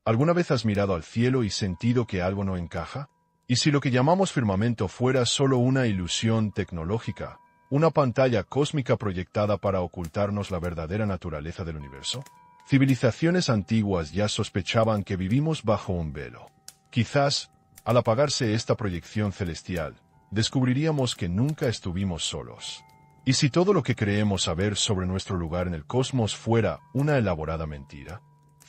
¿Alguna vez has mirado al cielo y sentido que algo no encaja? ¿Y si lo que llamamos firmamento fuera solo una ilusión tecnológica, una pantalla cósmica proyectada para ocultarnos la verdadera naturaleza del universo? Civilizaciones antiguas ya sospechaban que vivimos bajo un velo. Quizás, al apagarse esta proyección celestial, descubriríamos que nunca estuvimos solos. ¿Y si todo lo que creemos saber sobre nuestro lugar en el cosmos fuera una elaborada mentira?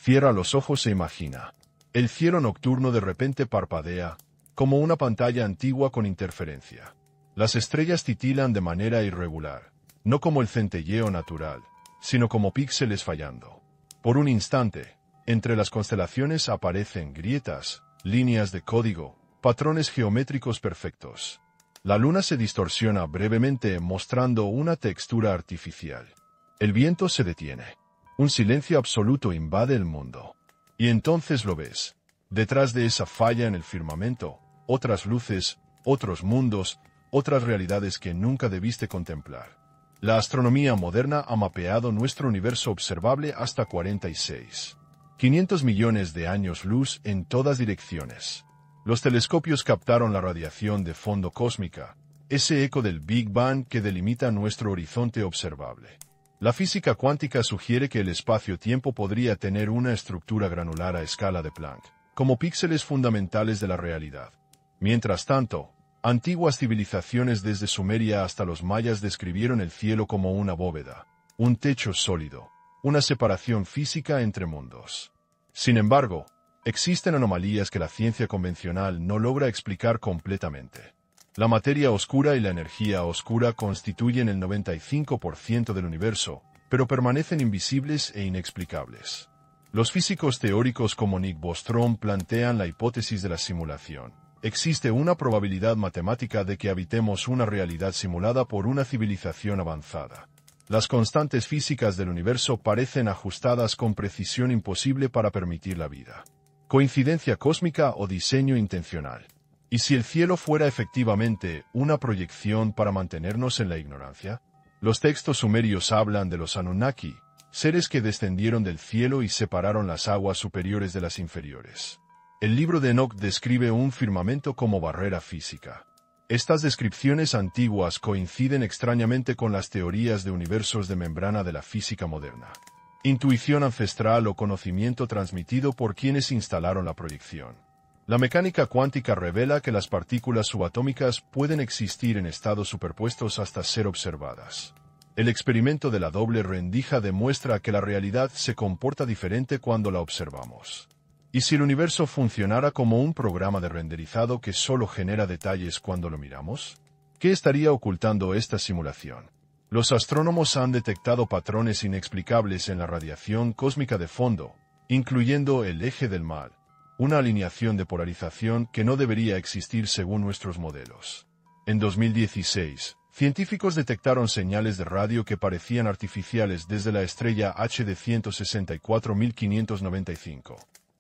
Cierra los ojos e imagina. El cielo nocturno de repente parpadea, como una pantalla antigua con interferencia. Las estrellas titilan de manera irregular, no como el centelleo natural, sino como píxeles fallando. Por un instante, entre las constelaciones aparecen grietas, líneas de código, patrones geométricos perfectos. La luna se distorsiona brevemente mostrando una textura artificial. El viento se detiene. Un silencio absoluto invade el mundo. Y entonces lo ves. Detrás de esa falla en el firmamento, otras luces, otros mundos, otras realidades que nunca debiste contemplar. La astronomía moderna ha mapeado nuestro universo observable hasta 500 millones de años luz en todas direcciones. Los telescopios captaron la radiación de fondo cósmica, ese eco del Big Bang que delimita nuestro horizonte observable. La física cuántica sugiere que el espacio-tiempo podría tener una estructura granular a escala de Planck, como píxeles fundamentales de la realidad. Mientras tanto, antiguas civilizaciones desde Sumeria hasta los mayas describieron el cielo como una bóveda, un techo sólido, una separación física entre mundos. Sin embargo, existen anomalías que la ciencia convencional no logra explicar completamente. La materia oscura y la energía oscura constituyen el 95% del universo, pero permanecen invisibles e inexplicables. Los físicos teóricos como Nick Bostrom plantean la hipótesis de la simulación. Existe una probabilidad matemática de que habitemos una realidad simulada por una civilización avanzada. Las constantes físicas del universo parecen ajustadas con precisión imposible para permitir la vida. ¿Coincidencia cósmica o diseño intencional? ¿Y si el cielo fuera efectivamente una proyección para mantenernos en la ignorancia? Los textos sumerios hablan de los Anunnaki, seres que descendieron del cielo y separaron las aguas superiores de las inferiores. El libro de Enoch describe un firmamento como barrera física. Estas descripciones antiguas coinciden extrañamente con las teorías de universos de membrana de la física moderna. Intuición ancestral o conocimiento transmitido por quienes instalaron la proyección. La mecánica cuántica revela que las partículas subatómicas pueden existir en estados superpuestos hasta ser observadas. El experimento de la doble rendija demuestra que la realidad se comporta diferente cuando la observamos. ¿Y si el universo funcionara como un programa de renderizado que solo genera detalles cuando lo miramos? ¿Qué estaría ocultando esta simulación? Los astrónomos han detectado patrones inexplicables en la radiación cósmica de fondo, incluyendo el eje del mal, una alineación de polarización que no debería existir según nuestros modelos. En 2016, científicos detectaron señales de radio que parecían artificiales desde la estrella HD 164.595.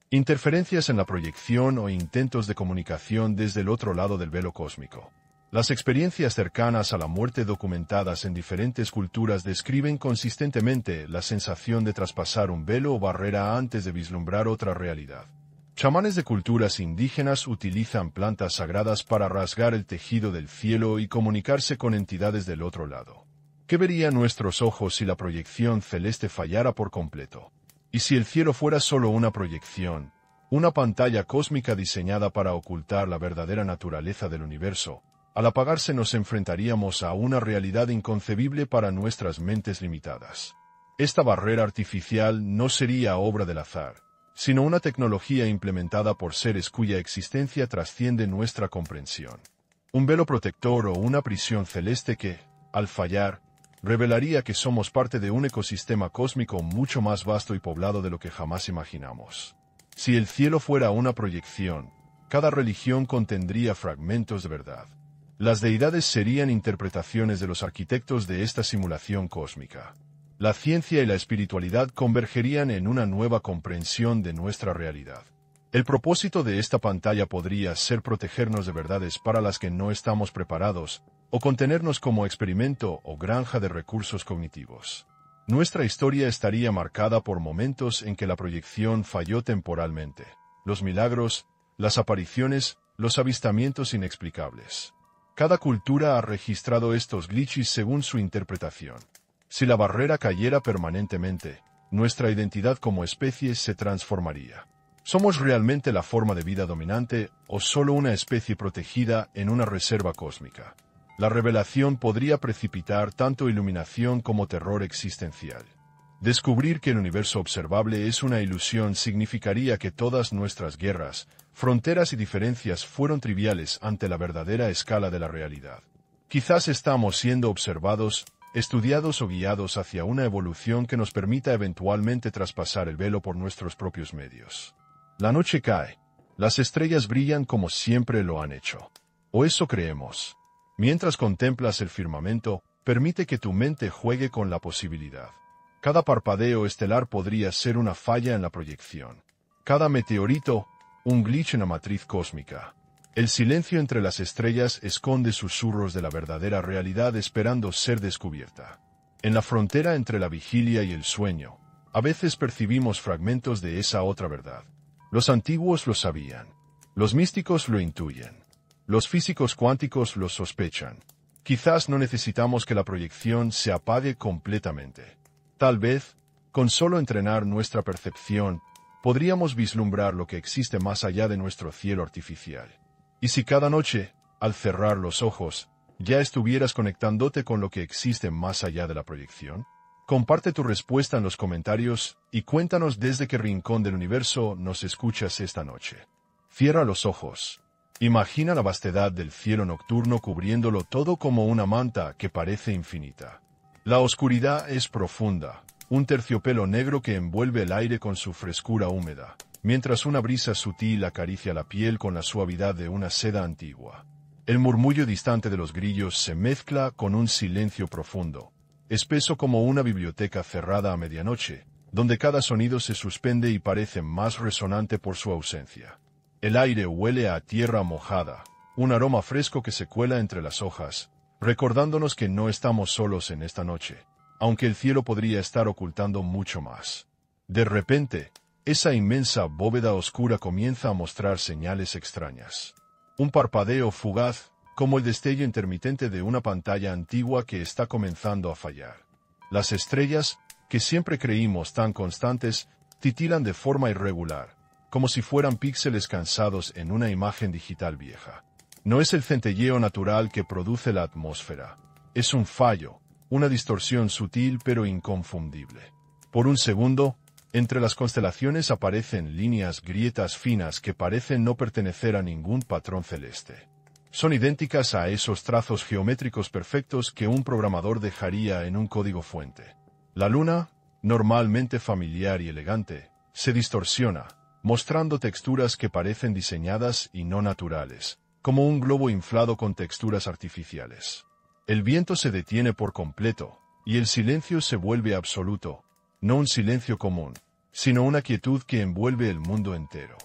Interferencias en la proyección o intentos de comunicación desde el otro lado del velo cósmico. Las experiencias cercanas a la muerte documentadas en diferentes culturas describen consistentemente la sensación de traspasar un velo o barrera antes de vislumbrar otra realidad. Chamanes de culturas indígenas utilizan plantas sagradas para rasgar el tejido del cielo y comunicarse con entidades del otro lado. ¿Qué verían nuestros ojos si la proyección celeste fallara por completo? ¿Y si el cielo fuera solo una proyección, una pantalla cósmica diseñada para ocultar la verdadera naturaleza del universo? Al apagarse nos enfrentaríamos a una realidad inconcebible para nuestras mentes limitadas. Esta barrera artificial no sería obra del azar, sino una tecnología implementada por seres cuya existencia trasciende nuestra comprensión. Un velo protector o una prisión celeste que, al fallar, revelaría que somos parte de un ecosistema cósmico mucho más vasto y poblado de lo que jamás imaginamos. Si el cielo fuera una proyección, cada religión contendría fragmentos de verdad. Las deidades serían interpretaciones de los arquitectos de esta simulación cósmica. La ciencia y la espiritualidad convergerían en una nueva comprensión de nuestra realidad. El propósito de esta pantalla podría ser protegernos de verdades para las que no estamos preparados, o contenernos como experimento o granja de recursos cognitivos. Nuestra historia estaría marcada por momentos en que la proyección falló temporalmente. Los milagros, las apariciones, los avistamientos inexplicables. Cada cultura ha registrado estos glitches según su interpretación. Si la barrera cayera permanentemente, nuestra identidad como especie se transformaría. ¿Somos realmente la forma de vida dominante o solo una especie protegida en una reserva cósmica? La revelación podría precipitar tanto iluminación como terror existencial. Descubrir que el universo observable es una ilusión significaría que todas nuestras guerras, fronteras y diferencias fueron triviales ante la verdadera escala de la realidad. Quizás estamos siendo observados, estudiados o guiados hacia una evolución que nos permita eventualmente traspasar el velo por nuestros propios medios. La noche cae. Las estrellas brillan como siempre lo han hecho. O eso creemos. Mientras contemplas el firmamento, permite que tu mente juegue con la posibilidad. Cada parpadeo estelar podría ser una falla en la proyección. Cada meteorito, un glitch en la matriz cósmica. El silencio entre las estrellas esconde susurros de la verdadera realidad esperando ser descubierta. En la frontera entre la vigilia y el sueño, a veces percibimos fragmentos de esa otra verdad. Los antiguos lo sabían. Los místicos lo intuyen. Los físicos cuánticos lo sospechan. Quizás no necesitamos que la proyección se apague completamente. Tal vez, con solo entrenar nuestra percepción, podríamos vislumbrar lo que existe más allá de nuestro cielo artificial. Y si cada noche, al cerrar los ojos, ya estuvieras conectándote con lo que existe más allá de la proyección? Comparte tu respuesta en los comentarios y cuéntanos desde qué rincón del universo nos escuchas esta noche. Cierra los ojos. Imagina la vastedad del cielo nocturno cubriéndolo todo como una manta que parece infinita. La oscuridad es profunda, un terciopelo negro que envuelve el aire con su frescura húmeda, mientras una brisa sutil acaricia la piel con la suavidad de una seda antigua. El murmullo distante de los grillos se mezcla con un silencio profundo, espeso como una biblioteca cerrada a medianoche, donde cada sonido se suspende y parece más resonante por su ausencia. El aire huele a tierra mojada, un aroma fresco que se cuela entre las hojas, recordándonos que no estamos solos en esta noche, aunque el cielo podría estar ocultando mucho más. De repente, esa inmensa bóveda oscura comienza a mostrar señales extrañas. Un parpadeo fugaz, como el destello intermitente de una pantalla antigua que está comenzando a fallar. Las estrellas, que siempre creímos tan constantes, titilan de forma irregular, como si fueran píxeles cansados en una imagen digital vieja. No es el centelleo natural que produce la atmósfera. Es un fallo, una distorsión sutil pero inconfundible. Por un segundo, entre las constelaciones aparecen líneas grietas finas que parecen no pertenecer a ningún patrón celeste. Son idénticas a esos trazos geométricos perfectos que un programador dejaría en un código fuente. La luna, normalmente familiar y elegante, se distorsiona, mostrando texturas que parecen diseñadas y no naturales, como un globo inflado con texturas artificiales. El viento se detiene por completo, y el silencio se vuelve absoluto, no un silencio común, sino una quietud que envuelve el mundo entero.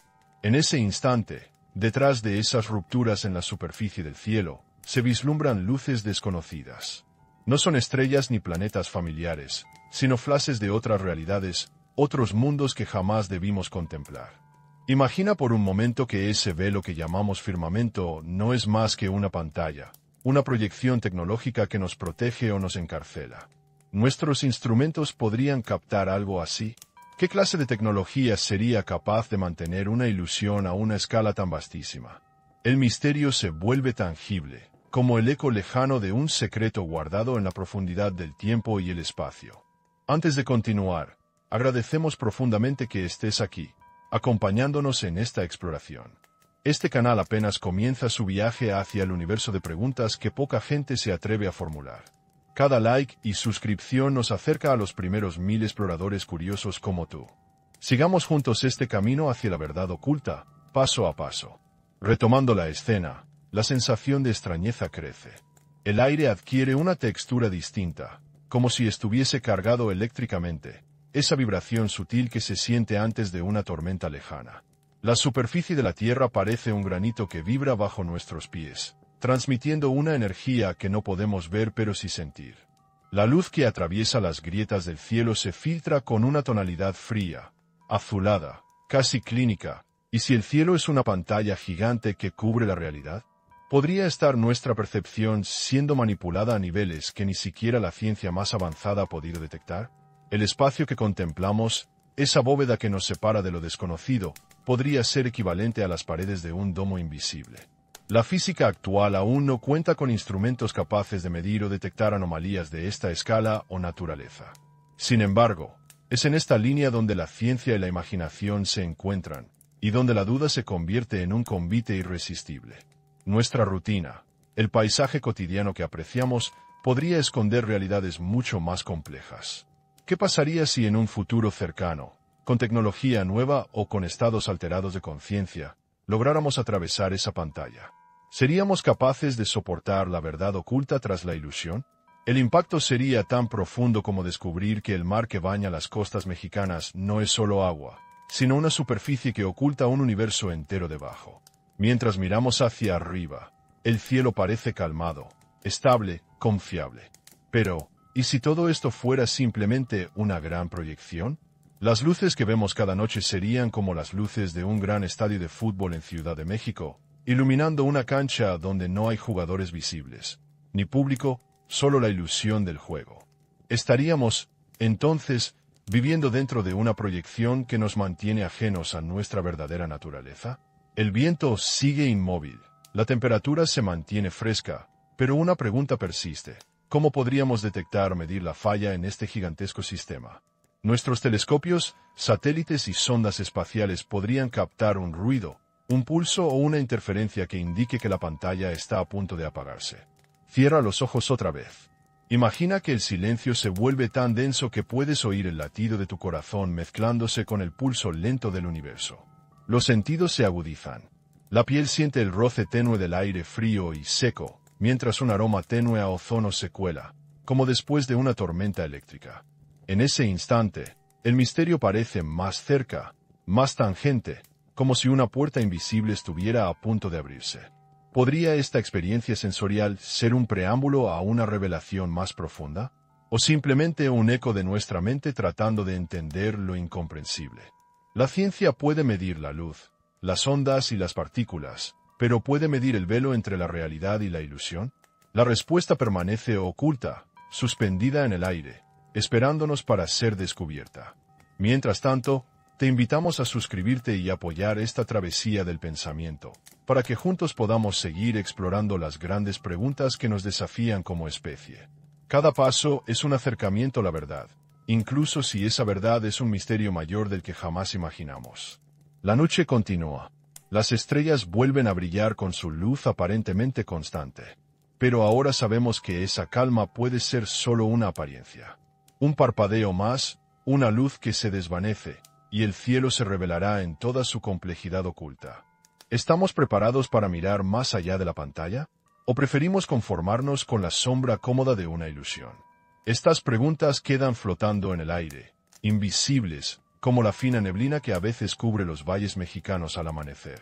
En ese instante, detrás de esas rupturas en la superficie del cielo, se vislumbran luces desconocidas. No son estrellas ni planetas familiares, sino flashes de otras realidades, otros mundos que jamás debimos contemplar. Imagina por un momento que ese velo que llamamos firmamento no es más que una pantalla, una proyección tecnológica que nos protege o nos encarcela. ¿Nuestros instrumentos podrían captar algo así? ¿Qué clase de tecnología sería capaz de mantener una ilusión a una escala tan vastísima? El misterio se vuelve tangible, como el eco lejano de un secreto guardado en la profundidad del tiempo y el espacio. Antes de continuar, agradecemos profundamente que estés aquí, acompañándonos en esta exploración. Este canal apenas comienza su viaje hacia el universo de preguntas que poca gente se atreve a formular. Cada like y suscripción nos acerca a los primeros 1000 exploradores curiosos como tú. Sigamos juntos este camino hacia la verdad oculta, paso a paso. Retomando la escena, la sensación de extrañeza crece. El aire adquiere una textura distinta, como si estuviese cargado eléctricamente, esa vibración sutil que se siente antes de una tormenta lejana. La superficie de la Tierra parece un granito que vibra bajo nuestros pies, transmitiendo una energía que no podemos ver pero sí sentir. La luz que atraviesa las grietas del cielo se filtra con una tonalidad fría, azulada, casi clínica, y si el cielo es una pantalla gigante que cubre la realidad, ¿podría estar nuestra percepción siendo manipulada a niveles que ni siquiera la ciencia más avanzada ha podido detectar? El espacio que contemplamos, esa bóveda que nos separa de lo desconocido, podría ser equivalente a las paredes de un domo invisible. La física actual aún no cuenta con instrumentos capaces de medir o detectar anomalías de esta escala o naturaleza. Sin embargo, es en esta línea donde la ciencia y la imaginación se encuentran, y donde la duda se convierte en un convite irresistible. Nuestra rutina, el paisaje cotidiano que apreciamos, podría esconder realidades mucho más complejas. ¿Qué pasaría si en un futuro cercano, con tecnología nueva o con estados alterados de conciencia, lográramos atravesar esa pantalla? ¿Seríamos capaces de soportar la verdad oculta tras la ilusión? El impacto sería tan profundo como descubrir que el mar que baña las costas mexicanas no es solo agua, sino una superficie que oculta un universo entero debajo. Mientras miramos hacia arriba, el cielo parece calmado, estable, confiable. Pero, ¿y si todo esto fuera simplemente una gran proyección? Las luces que vemos cada noche serían como las luces de un gran estadio de fútbol en Ciudad de México, iluminando una cancha donde no hay jugadores visibles, ni público, solo la ilusión del juego. ¿Estaríamos, entonces, viviendo dentro de una proyección que nos mantiene ajenos a nuestra verdadera naturaleza? El viento sigue inmóvil, la temperatura se mantiene fresca, pero una pregunta persiste. ¿Cómo podríamos detectar o medir la falla en este gigantesco sistema? Nuestros telescopios, satélites y sondas espaciales podrían captar un ruido, un pulso o una interferencia que indique que la pantalla está a punto de apagarse. Cierra los ojos otra vez. Imagina que el silencio se vuelve tan denso que puedes oír el latido de tu corazón mezclándose con el pulso lento del universo. Los sentidos se agudizan. La piel siente el roce tenue del aire frío y seco, mientras un aroma tenue a ozono se cuela, como después de una tormenta eléctrica. En ese instante, el misterio parece más cerca, más tangente, como si una puerta invisible estuviera a punto de abrirse. ¿Podría esta experiencia sensorial ser un preámbulo a una revelación más profunda? ¿O simplemente un eco de nuestra mente tratando de entender lo incomprensible? La ciencia puede medir la luz, las ondas y las partículas, pero ¿puede medir el velo entre la realidad y la ilusión? La respuesta permanece oculta, suspendida en el aire, esperándonos para ser descubierta. Mientras tanto, te invitamos a suscribirte y apoyar esta travesía del pensamiento, para que juntos podamos seguir explorando las grandes preguntas que nos desafían como especie. Cada paso es un acercamiento a la verdad, incluso si esa verdad es un misterio mayor del que jamás imaginamos. La noche continúa. Las estrellas vuelven a brillar con su luz aparentemente constante. Pero ahora sabemos que esa calma puede ser solo una apariencia. Un parpadeo más, una luz que se desvanece, y el cielo se revelará en toda su complejidad oculta. ¿Estamos preparados para mirar más allá de la pantalla? ¿O preferimos conformarnos con la sombra cómoda de una ilusión? Estas preguntas quedan flotando en el aire, invisibles, como la fina neblina que a veces cubre los valles mexicanos al amanecer.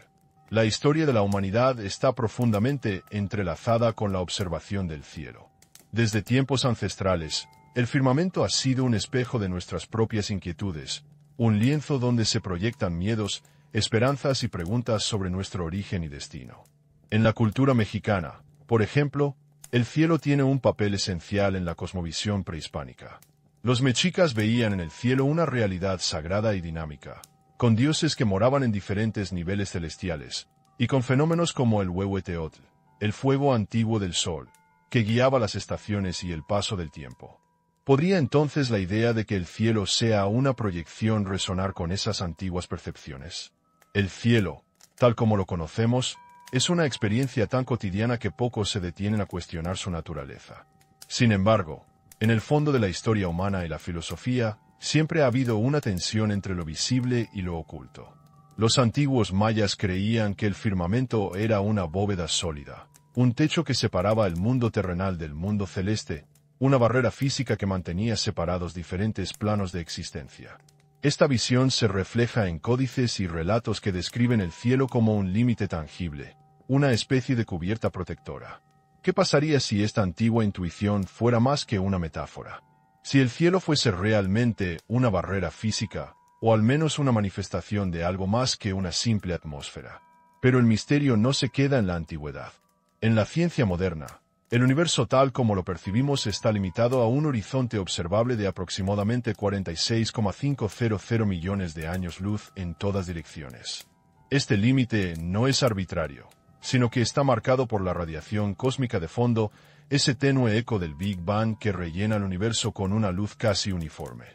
La historia de la humanidad está profundamente entrelazada con la observación del cielo. Desde tiempos ancestrales, el firmamento ha sido un espejo de nuestras propias inquietudes, un lienzo donde se proyectan miedos, esperanzas y preguntas sobre nuestro origen y destino. En la cultura mexicana, por ejemplo, el cielo tiene un papel esencial en la cosmovisión prehispánica. Los mexicas veían en el cielo una realidad sagrada y dinámica, con dioses que moraban en diferentes niveles celestiales, y con fenómenos como el Huehueteotl, el fuego antiguo del sol, que guiaba las estaciones y el paso del tiempo. ¿Podría entonces la idea de que el cielo sea una proyección resonar con esas antiguas percepciones? El cielo, tal como lo conocemos, es una experiencia tan cotidiana que pocos se detienen a cuestionar su naturaleza. Sin embargo, en el fondo de la historia humana y la filosofía, siempre ha habido una tensión entre lo visible y lo oculto. Los antiguos mayas creían que el firmamento era una bóveda sólida, un techo que separaba el mundo terrenal del mundo celeste, una barrera física que mantenía separados diferentes planos de existencia. Esta visión se refleja en códices y relatos que describen el cielo como un límite tangible, una especie de cubierta protectora. ¿Qué pasaría si esta antigua intuición fuera más que una metáfora? Si el cielo fuese realmente una barrera física, o al menos una manifestación de algo más que una simple atmósfera. Pero el misterio no se queda en la antigüedad. En la ciencia moderna, el universo tal como lo percibimos está limitado a un horizonte observable de aproximadamente 46,500 millones de años luz en todas direcciones. Este límite no es arbitrario, sino que está marcado por la radiación cósmica de fondo, ese tenue eco del Big Bang que rellena el universo con una luz casi uniforme.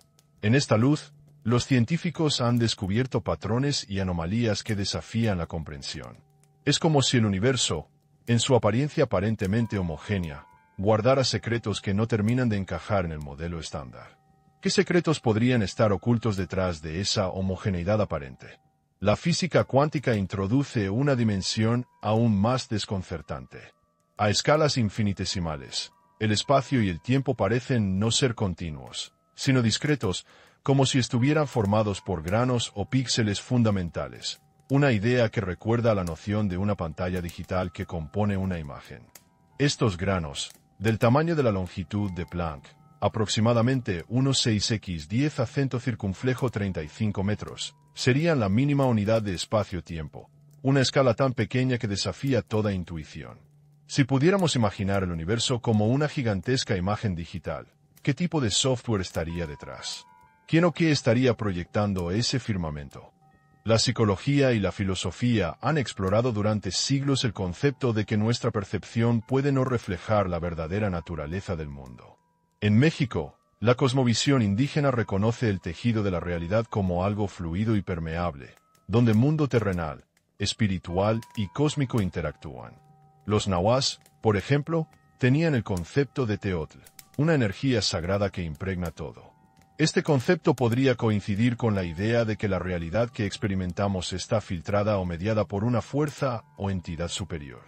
En esta luz, los científicos han descubierto patrones y anomalías que desafían la comprensión. Es como si el universo, en su apariencia aparentemente homogénea, guardara secretos que no terminan de encajar en el modelo estándar. ¿Qué secretos podrían estar ocultos detrás de esa homogeneidad aparente? La física cuántica introduce una dimensión aún más desconcertante. A escalas infinitesimales, el espacio y el tiempo parecen no ser continuos, sino discretos, como si estuvieran formados por granos o píxeles fundamentales, una idea que recuerda a la noción de una pantalla digital que compone una imagen. Estos granos, del tamaño de la longitud de Planck, aproximadamente 1,6x10 acento circunflejo 35 metros, serían la mínima unidad de espacio-tiempo, una escala tan pequeña que desafía toda intuición. Si pudiéramos imaginar el universo como una gigantesca imagen digital, ¿qué tipo de software estaría detrás? ¿Quién o qué estaría proyectando ese firmamento? La psicología y la filosofía han explorado durante siglos el concepto de que nuestra percepción puede no reflejar la verdadera naturaleza del mundo. En México, la cosmovisión indígena reconoce el tejido de la realidad como algo fluido y permeable, donde mundo terrenal, espiritual y cósmico interactúan. Los nahuas, por ejemplo, tenían el concepto de Teotl, una energía sagrada que impregna todo. Este concepto podría coincidir con la idea de que la realidad que experimentamos está filtrada o mediada por una fuerza o entidad superior.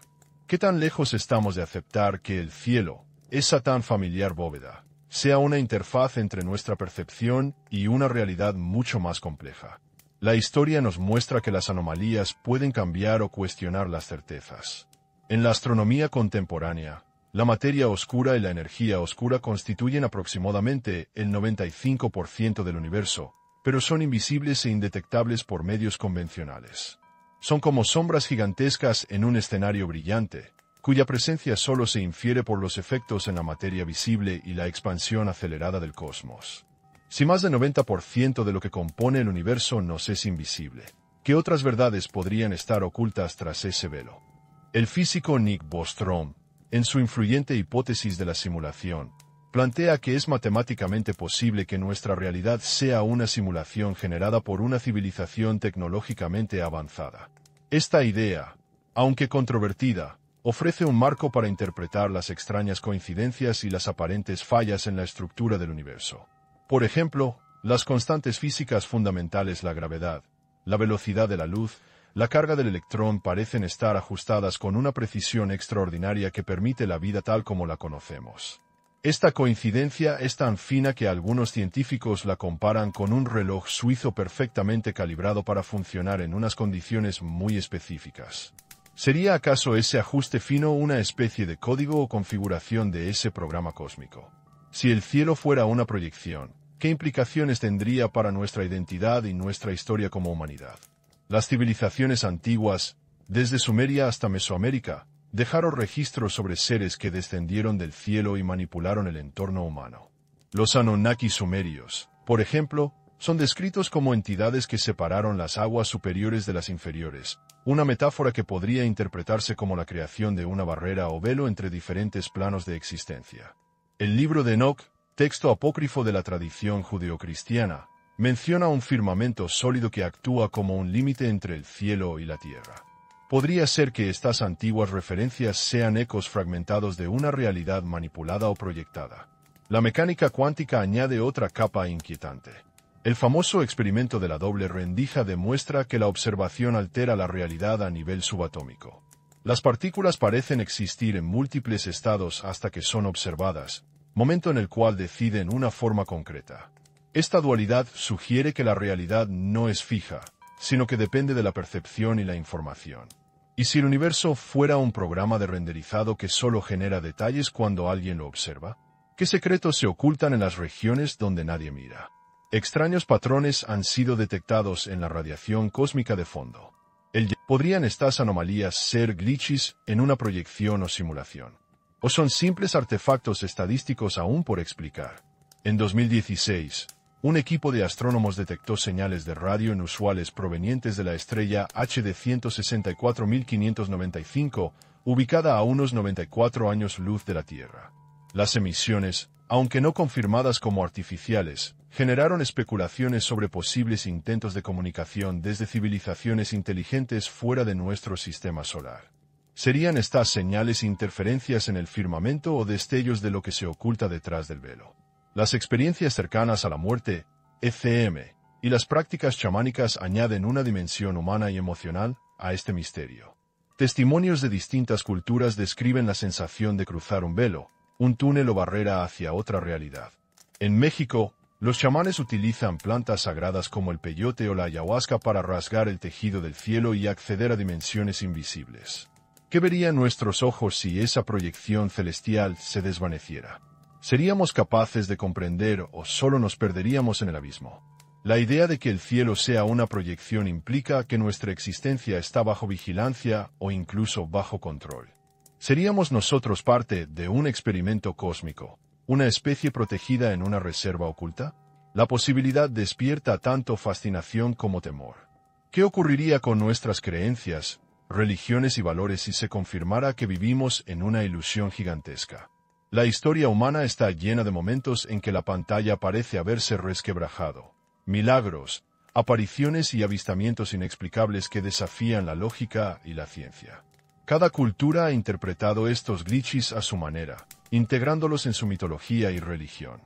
¿Qué tan lejos estamos de aceptar que el cielo, esa tan familiar bóveda, sea una interfaz entre nuestra percepción y una realidad mucho más compleja? La historia nos muestra que las anomalías pueden cambiar o cuestionar las certezas. En la astronomía contemporánea, la materia oscura y la energía oscura constituyen aproximadamente el 95% del universo, pero son invisibles e indetectables por medios convencionales. Son como sombras gigantescas en un escenario brillante, cuya presencia solo se infiere por los efectos en la materia visible y la expansión acelerada del cosmos. Si más del 90% de lo que compone el universo nos es invisible, ¿qué otras verdades podrían estar ocultas tras ese velo? El físico Nick Bostrom, en su influyente hipótesis de la simulación, plantea que es matemáticamente posible que nuestra realidad sea una simulación generada por una civilización tecnológicamente avanzada. Esta idea, aunque controvertida, ofrece un marco para interpretar las extrañas coincidencias y las aparentes fallas en la estructura del universo. Por ejemplo, las constantes físicas fundamentales, la gravedad, la velocidad de la luz, la carga del electrón parecen estar ajustadas con una precisión extraordinaria que permite la vida tal como la conocemos. Esta coincidencia es tan fina que algunos científicos la comparan con un reloj suizo perfectamente calibrado para funcionar en unas condiciones muy específicas. ¿Sería acaso ese ajuste fino una especie de código o configuración de ese programa cósmico? Si el cielo fuera una proyección, ¿qué implicaciones tendría para nuestra identidad y nuestra historia como humanidad? Las civilizaciones antiguas, desde Sumeria hasta Mesoamérica, dejaron registros sobre seres que descendieron del cielo y manipularon el entorno humano. Los Anunnaki sumerios, por ejemplo, son descritos como entidades que separaron las aguas superiores de las inferiores, una metáfora que podría interpretarse como la creación de una barrera o velo entre diferentes planos de existencia. El libro de Enoc, texto apócrifo de la tradición judeocristiana, menciona un firmamento sólido que actúa como un límite entre el cielo y la tierra. Podría ser que estas antiguas referencias sean ecos fragmentados de una realidad manipulada o proyectada. La mecánica cuántica añade otra capa inquietante. El famoso experimento de la doble rendija demuestra que la observación altera la realidad a nivel subatómico. Las partículas parecen existir en múltiples estados hasta que son observadas, momento en el cual deciden una forma concreta. Esta dualidad sugiere que la realidad no es fija, sino que depende de la percepción y la información. ¿Y si el universo fuera un programa de renderizado que solo genera detalles cuando alguien lo observa? ¿Qué secretos se ocultan en las regiones donde nadie mira? Extraños patrones han sido detectados en la radiación cósmica de fondo. ¿Podrían estas anomalías ser glitches en una proyección o simulación? ¿O son simples artefactos estadísticos aún por explicar? En 2016, un equipo de astrónomos detectó señales de radio inusuales provenientes de la estrella HD 164595, ubicada a unos 94 años luz de la Tierra. Las emisiones, aunque no confirmadas como artificiales, generaron especulaciones sobre posibles intentos de comunicación desde civilizaciones inteligentes fuera de nuestro sistema solar. ¿Serían estas señales interferencias en el firmamento o destellos de lo que se oculta detrás del velo? Las experiencias cercanas a la muerte, ECM, y las prácticas chamánicas añaden una dimensión humana y emocional a este misterio. Testimonios de distintas culturas describen la sensación de cruzar un velo, un túnel o barrera hacia otra realidad. En México, los chamanes utilizan plantas sagradas como el peyote o la ayahuasca para rasgar el tejido del cielo y acceder a dimensiones invisibles. ¿Qué verían nuestros ojos si esa proyección celestial se desvaneciera? ¿Seríamos capaces de comprender o solo nos perderíamos en el abismo? La idea de que el cielo sea una proyección implica que nuestra existencia está bajo vigilancia o incluso bajo control. ¿Seríamos nosotros parte de un experimento cósmico, una especie protegida en una reserva oculta? La posibilidad despierta tanto fascinación como temor. ¿Qué ocurriría con nuestras creencias, religiones y valores si se confirmara que vivimos en una ilusión gigantesca? La historia humana está llena de momentos en que la pantalla parece haberse resquebrajado. Milagros, apariciones y avistamientos inexplicables que desafían la lógica y la ciencia. Cada cultura ha interpretado estos glitches a su manera, integrándolos en su mitología y religión.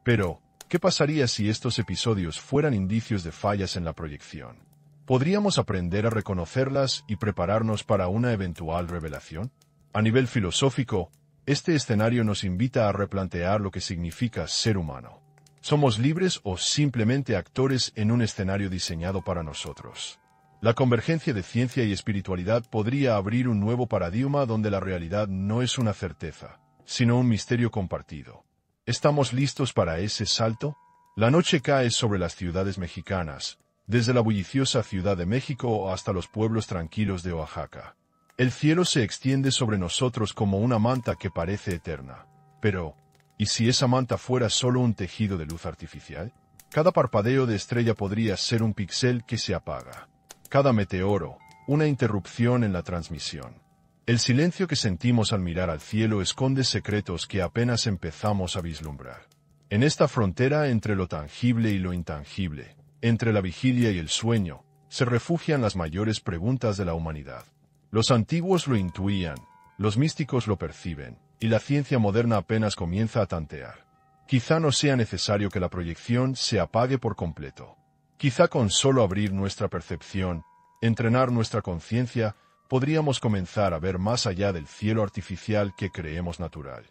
Pero, ¿qué pasaría si estos episodios fueran indicios de fallas en la proyección? ¿Podríamos aprender a reconocerlas y prepararnos para una eventual revelación? A nivel filosófico, este escenario nos invita a replantear lo que significa ser humano. ¿Somos libres o simplemente actores en un escenario diseñado para nosotros? La convergencia de ciencia y espiritualidad podría abrir un nuevo paradigma donde la realidad no es una certeza, sino un misterio compartido. ¿Estamos listos para ese salto? La noche cae sobre las ciudades mexicanas, desde la bulliciosa Ciudad de México hasta los pueblos tranquilos de Oaxaca. El cielo se extiende sobre nosotros como una manta que parece eterna. Pero, ¿y si esa manta fuera solo un tejido de luz artificial? Cada parpadeo de estrella podría ser un píxel que se apaga. Cada meteoro, una interrupción en la transmisión. El silencio que sentimos al mirar al cielo esconde secretos que apenas empezamos a vislumbrar. En esta frontera entre lo tangible y lo intangible, entre la vigilia y el sueño, se refugian las mayores preguntas de la humanidad. Los antiguos lo intuían, los místicos lo perciben, y la ciencia moderna apenas comienza a tantear. Quizá no sea necesario que la proyección se apague por completo. Quizá con solo abrir nuestra percepción, entrenar nuestra conciencia, podríamos comenzar a ver más allá del cielo artificial que creemos natural.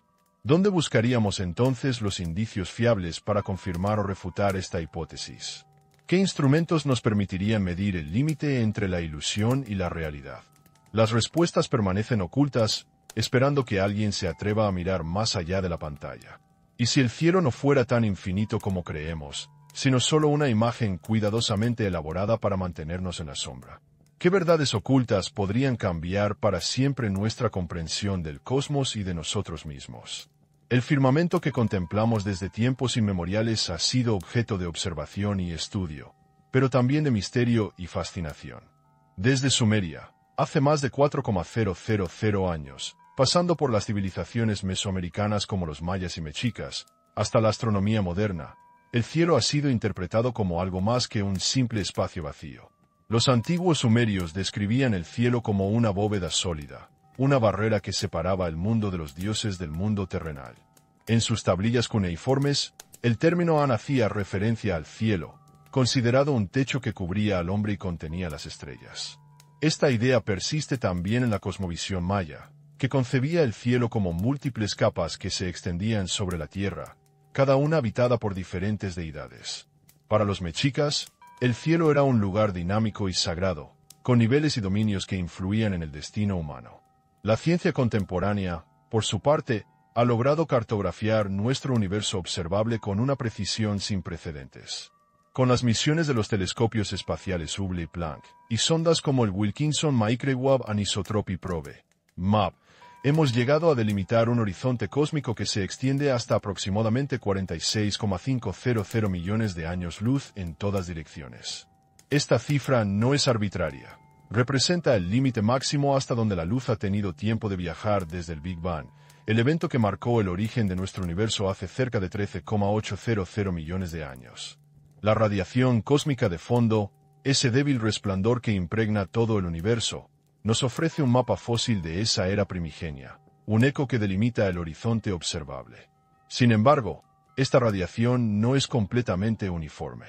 ¿Dónde buscaríamos entonces los indicios fiables para confirmar o refutar esta hipótesis? ¿Qué instrumentos nos permitirían medir el límite entre la ilusión y la realidad? Las respuestas permanecen ocultas, esperando que alguien se atreva a mirar más allá de la pantalla. ¿Y si el cielo no fuera tan infinito como creemos, sino solo una imagen cuidadosamente elaborada para mantenernos en la sombra? ¿Qué verdades ocultas podrían cambiar para siempre nuestra comprensión del cosmos y de nosotros mismos? El firmamento que contemplamos desde tiempos inmemoriales ha sido objeto de observación y estudio, pero también de misterio y fascinación. Desde Sumeria, hace más de 4,000 años, pasando por las civilizaciones mesoamericanas como los mayas y mexicas, hasta la astronomía moderna, el cielo ha sido interpretado como algo más que un simple espacio vacío. Los antiguos sumerios describían el cielo como una bóveda sólida, una barrera que separaba el mundo de los dioses del mundo terrenal. En sus tablillas cuneiformes, el término An hacía referencia al cielo, considerado un techo que cubría al hombre y contenía las estrellas. Esta idea persiste también en la cosmovisión maya, que concebía el cielo como múltiples capas que se extendían sobre la tierra, cada una habitada por diferentes deidades. Para los mexicas, el cielo era un lugar dinámico y sagrado, con niveles y dominios que influían en el destino humano. La ciencia contemporánea, por su parte, ha logrado cartografiar nuestro universo observable con una precisión sin precedentes. Con las misiones de los telescopios espaciales Hubble y Planck, y sondas como el Wilkinson Microwave Anisotropy Probe, MAP, hemos llegado a delimitar un horizonte cósmico que se extiende hasta aproximadamente 46,500 millones de años luz en todas direcciones. Esta cifra no es arbitraria. Representa el límite máximo hasta donde la luz ha tenido tiempo de viajar desde el Big Bang, el evento que marcó el origen de nuestro universo hace cerca de 13,800 millones de años. La radiación cósmica de fondo, ese débil resplandor que impregna todo el universo, nos ofrece un mapa fósil de esa era primigenia, un eco que delimita el horizonte observable. Sin embargo, esta radiación no es completamente uniforme.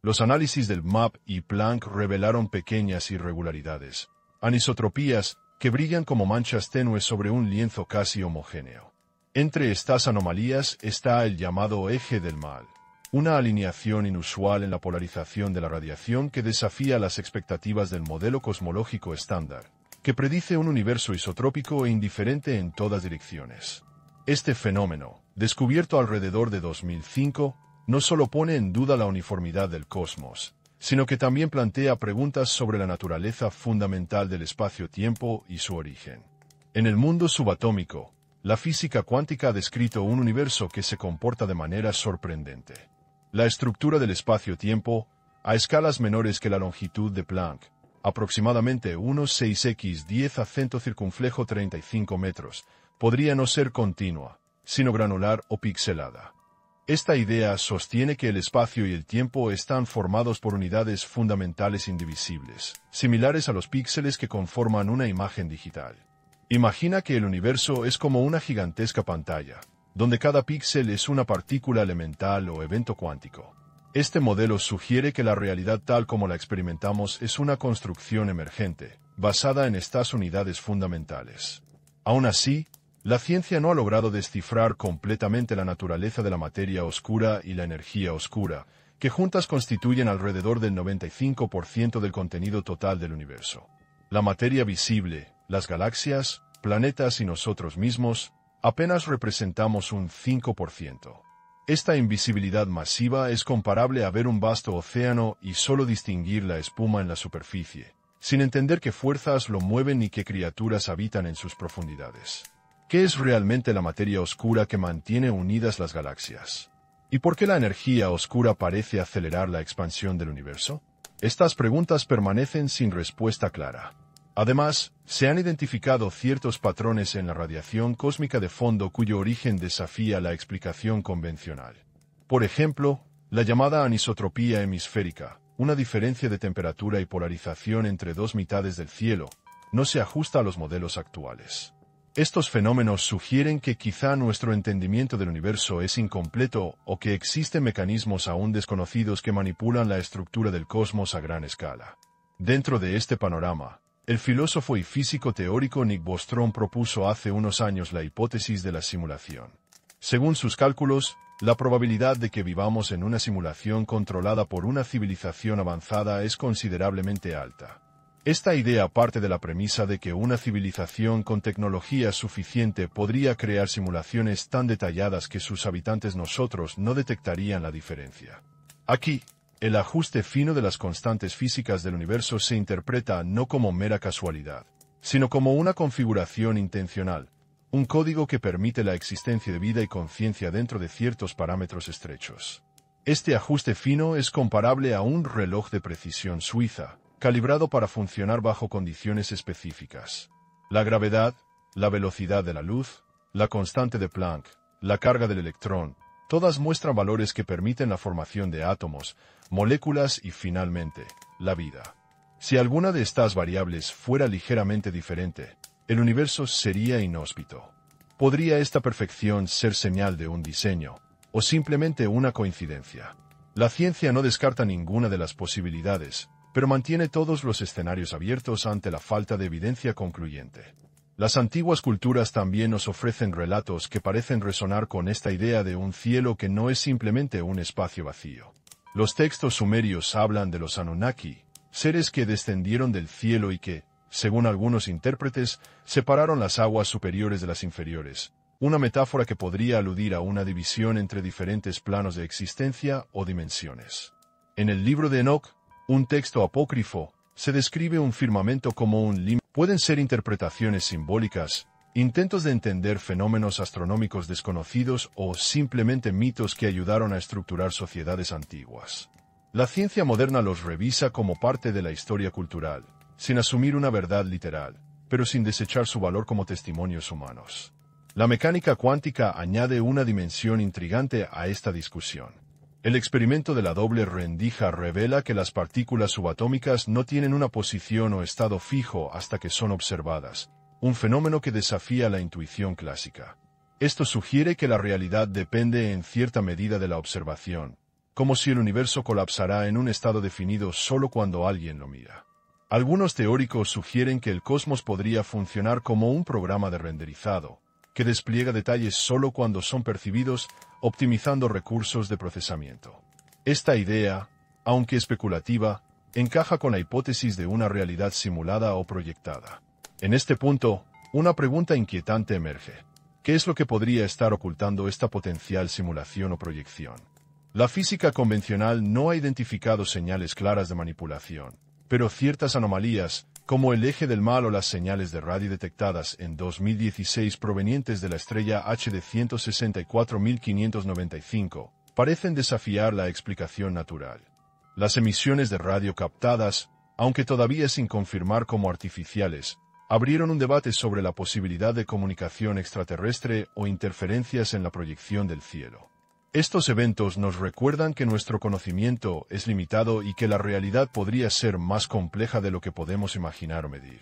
Los análisis del MAP y Planck revelaron pequeñas irregularidades, anisotropías, que brillan como manchas tenues sobre un lienzo casi homogéneo. Entre estas anomalías está el llamado eje del mal, una alineación inusual en la polarización de la radiación que desafía las expectativas del modelo cosmológico estándar, que predice un universo isotrópico e indiferente en todas direcciones. Este fenómeno, descubierto alrededor de 2005, no solo pone en duda la uniformidad del cosmos, sino que también plantea preguntas sobre la naturaleza fundamental del espacio-tiempo y su origen. En el mundo subatómico, la física cuántica ha descrito un universo que se comporta de manera sorprendente. La estructura del espacio-tiempo, a escalas menores que la longitud de Planck, aproximadamente unos 6x10 acento circunflejo 35 metros, podría no ser continua, sino granular o pixelada. Esta idea sostiene que el espacio y el tiempo están formados por unidades fundamentales indivisibles, similares a los píxeles que conforman una imagen digital. Imagina que el universo es como una gigantesca pantalla, donde cada píxel es una partícula elemental o evento cuántico. Este modelo sugiere que la realidad tal como la experimentamos es una construcción emergente, basada en estas unidades fundamentales. Aún así, la ciencia no ha logrado descifrar completamente la naturaleza de la materia oscura y la energía oscura, que juntas constituyen alrededor del 95% del contenido total del universo. La materia visible, las galaxias, planetas y nosotros mismos, apenas representamos un 5%. Esta invisibilidad masiva es comparable a ver un vasto océano y solo distinguir la espuma en la superficie, sin entender qué fuerzas lo mueven ni qué criaturas habitan en sus profundidades. ¿Qué es realmente la materia oscura que mantiene unidas las galaxias? ¿Y por qué la energía oscura parece acelerar la expansión del universo? Estas preguntas permanecen sin respuesta clara. Además, se han identificado ciertos patrones en la radiación cósmica de fondo cuyo origen desafía la explicación convencional. Por ejemplo, la llamada anisotropía hemisférica, una diferencia de temperatura y polarización entre dos mitades del cielo, no se ajusta a los modelos actuales. Estos fenómenos sugieren que quizá nuestro entendimiento del universo es incompleto o que existen mecanismos aún desconocidos que manipulan la estructura del cosmos a gran escala. Dentro de este panorama, el filósofo y físico teórico Nick Bostrom propuso hace unos años la hipótesis de la simulación. Según sus cálculos, la probabilidad de que vivamos en una simulación controlada por una civilización avanzada es considerablemente alta. Esta idea parte de la premisa de que una civilización con tecnología suficiente podría crear simulaciones tan detalladas que sus habitantes nosotros no detectarían la diferencia. Aquí, el ajuste fino de las constantes físicas del universo se interpreta no como mera casualidad, sino como una configuración intencional, un código que permite la existencia de vida y conciencia dentro de ciertos parámetros estrechos. Este ajuste fino es comparable a un reloj de precisión suiza, calibrado para funcionar bajo condiciones específicas. La gravedad, la velocidad de la luz, la constante de Planck, la carga del electrón, todas muestran valores que permiten la formación de átomos, moléculas y, finalmente, la vida. Si alguna de estas variables fuera ligeramente diferente, el universo sería inhóspito. ¿Podría esta perfección ser señal de un diseño, o simplemente una coincidencia? La ciencia no descarta ninguna de las posibilidades, pero mantiene todos los escenarios abiertos ante la falta de evidencia concluyente. Las antiguas culturas también nos ofrecen relatos que parecen resonar con esta idea de un cielo que no es simplemente un espacio vacío. Los textos sumerios hablan de los Anunnaki, seres que descendieron del cielo y que, según algunos intérpretes, separaron las aguas superiores de las inferiores, una metáfora que podría aludir a una división entre diferentes planos de existencia o dimensiones. En el libro de Enoc, un texto apócrifo, se describe un firmamento como un limbo. Pueden ser interpretaciones simbólicas, intentos de entender fenómenos astronómicos desconocidos o simplemente mitos que ayudaron a estructurar sociedades antiguas. La ciencia moderna los revisa como parte de la historia cultural, sin asumir una verdad literal, pero sin desechar su valor como testimonios humanos. La mecánica cuántica añade una dimensión intrigante a esta discusión. El experimento de la doble rendija revela que las partículas subatómicas no tienen una posición o estado fijo hasta que son observadas, un fenómeno que desafía la intuición clásica. Esto sugiere que la realidad depende en cierta medida de la observación, como si el universo colapsará en un estado definido solo cuando alguien lo mira. Algunos teóricos sugieren que el cosmos podría funcionar como un programa de renderizado, que despliega detalles solo cuando son percibidos, optimizando recursos de procesamiento. Esta idea, aunque especulativa, encaja con la hipótesis de una realidad simulada o proyectada. En este punto, una pregunta inquietante emerge. ¿Qué es lo que podría estar ocultando esta potencial simulación o proyección? La física convencional no ha identificado señales claras de manipulación, pero ciertas anomalías, como el eje del mal o las señales de radio detectadas en 2016 provenientes de la estrella HD 164.595, parecen desafiar la explicación natural. Las emisiones de radio captadas, aunque todavía sin confirmar como artificiales, abrieron un debate sobre la posibilidad de comunicación extraterrestre o interferencias en la proyección del cielo. Estos eventos nos recuerdan que nuestro conocimiento es limitado y que la realidad podría ser más compleja de lo que podemos imaginar o medir.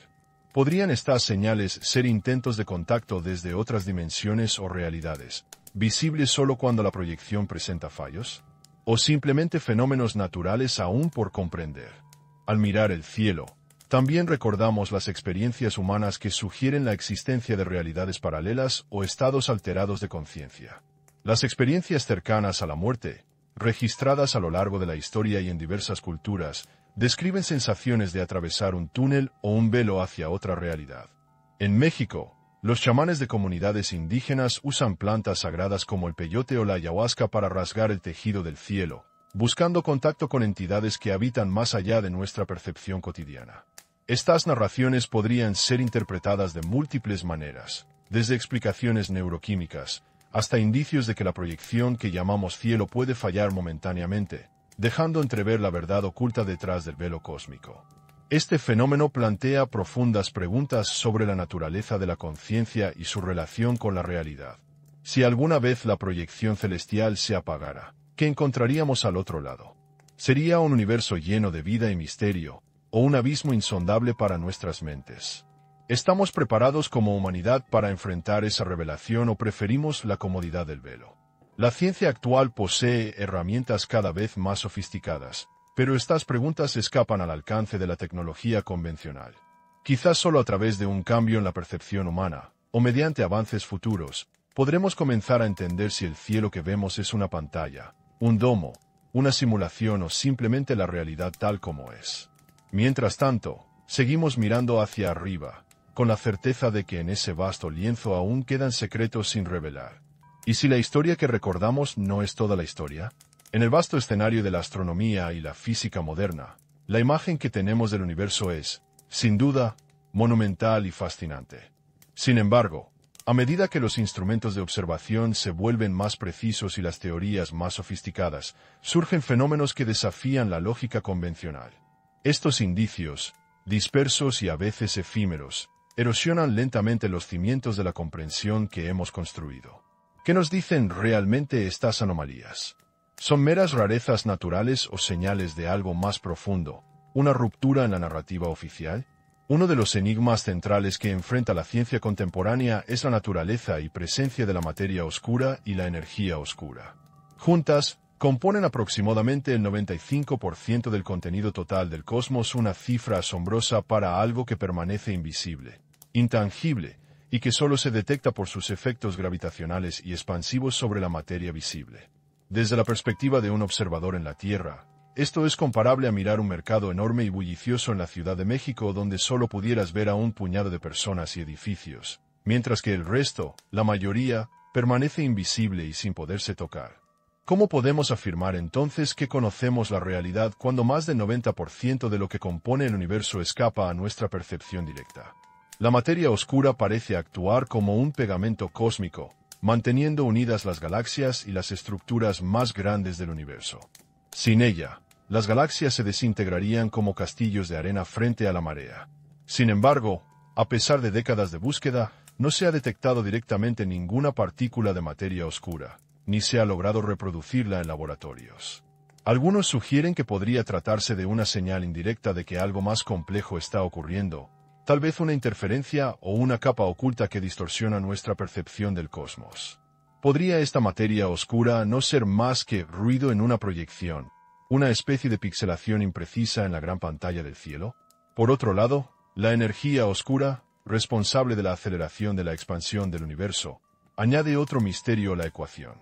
¿Podrían estas señales ser intentos de contacto desde otras dimensiones o realidades, visibles solo cuando la proyección presenta fallos? ¿O simplemente fenómenos naturales aún por comprender? Al mirar el cielo, también recordamos las experiencias humanas que sugieren la existencia de realidades paralelas o estados alterados de conciencia. Las experiencias cercanas a la muerte, registradas a lo largo de la historia y en diversas culturas, describen sensaciones de atravesar un túnel o un velo hacia otra realidad. En México, los chamanes de comunidades indígenas usan plantas sagradas como el peyote o la ayahuasca para rasgar el tejido del cielo, buscando contacto con entidades que habitan más allá de nuestra percepción cotidiana. Estas narraciones podrían ser interpretadas de múltiples maneras, desde explicaciones neuroquímicas, hasta indicios de que la proyección que llamamos cielo puede fallar momentáneamente, dejando entrever la verdad oculta detrás del velo cósmico. Este fenómeno plantea profundas preguntas sobre la naturaleza de la conciencia y su relación con la realidad. Si alguna vez la proyección celestial se apagara, ¿qué encontraríamos al otro lado? ¿Sería un universo lleno de vida y misterio, o un abismo insondable para nuestras mentes? ¿Estamos preparados como humanidad para enfrentar esa revelación o preferimos la comodidad del velo? La ciencia actual posee herramientas cada vez más sofisticadas, pero estas preguntas escapan al alcance de la tecnología convencional. Quizás solo a través de un cambio en la percepción humana, o mediante avances futuros, podremos comenzar a entender si el cielo que vemos es una pantalla, un domo, una simulación o simplemente la realidad tal como es. Mientras tanto, seguimos mirando hacia arriba, con la certeza de que en ese vasto lienzo aún quedan secretos sin revelar. ¿Y si la historia que recordamos no es toda la historia? En el vasto escenario de la astronomía y la física moderna, la imagen que tenemos del universo es, sin duda, monumental y fascinante. Sin embargo, a medida que los instrumentos de observación se vuelven más precisos y las teorías más sofisticadas, surgen fenómenos que desafían la lógica convencional. Estos indicios, dispersos y a veces efímeros, erosionan lentamente los cimientos de la comprensión que hemos construido. ¿Qué nos dicen realmente estas anomalías? ¿Son meras rarezas naturales o señales de algo más profundo, una ruptura en la narrativa oficial? Uno de los enigmas centrales que enfrenta la ciencia contemporánea es la naturaleza y presencia de la materia oscura y la energía oscura. Juntas, componen aproximadamente el 95% del contenido total del cosmos, una cifra asombrosa para algo que permanece invisible, intangible, y que solo se detecta por sus efectos gravitacionales y expansivos sobre la materia visible. Desde la perspectiva de un observador en la Tierra, esto es comparable a mirar un mercado enorme y bullicioso en la Ciudad de México donde solo pudieras ver a un puñado de personas y edificios, mientras que el resto, la mayoría, permanece invisible y sin poderse tocar. ¿Cómo podemos afirmar entonces que conocemos la realidad cuando más del 90% de lo que compone el universo escapa a nuestra percepción directa? La materia oscura parece actuar como un pegamento cósmico, manteniendo unidas las galaxias y las estructuras más grandes del universo. Sin ella, las galaxias se desintegrarían como castillos de arena frente a la marea. Sin embargo, a pesar de décadas de búsqueda, no se ha detectado directamente ninguna partícula de materia oscura, ni se ha logrado reproducirla en laboratorios. Algunos sugieren que podría tratarse de una señal indirecta de que algo más complejo está ocurriendo, tal vez una interferencia o una capa oculta que distorsiona nuestra percepción del cosmos. ¿Podría esta materia oscura no ser más que ruido en una proyección, una especie de pixelación imprecisa en la gran pantalla del cielo? Por otro lado, la energía oscura, responsable de la aceleración de la expansión del universo, añade otro misterio a la ecuación.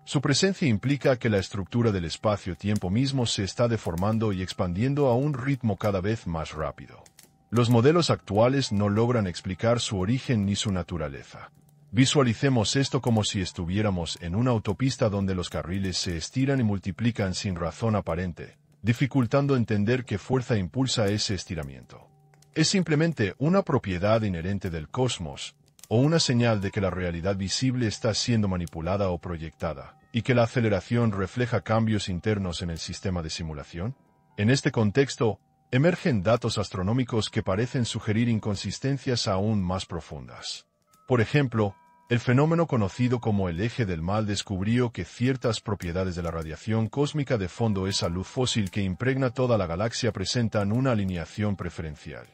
Su presencia implica que la estructura del espacio-tiempo mismo se está deformando y expandiendo a un ritmo cada vez más rápido. Los modelos actuales no logran explicar su origen ni su naturaleza. Visualicemos esto como si estuviéramos en una autopista donde los carriles se estiran y multiplican sin razón aparente, dificultando entender qué fuerza impulsa ese estiramiento. ¿Es simplemente una propiedad inherente del cosmos, o una señal de que la realidad visible está siendo manipulada o proyectada, y que la aceleración refleja cambios internos en el sistema de simulación? En este contexto, emergen datos astronómicos que parecen sugerir inconsistencias aún más profundas. Por ejemplo, el fenómeno conocido como el eje del mal descubrió que ciertas propiedades de la radiación cósmica de fondo, esa luz fósil que impregna toda la galaxia, presentan una alineación preferencial.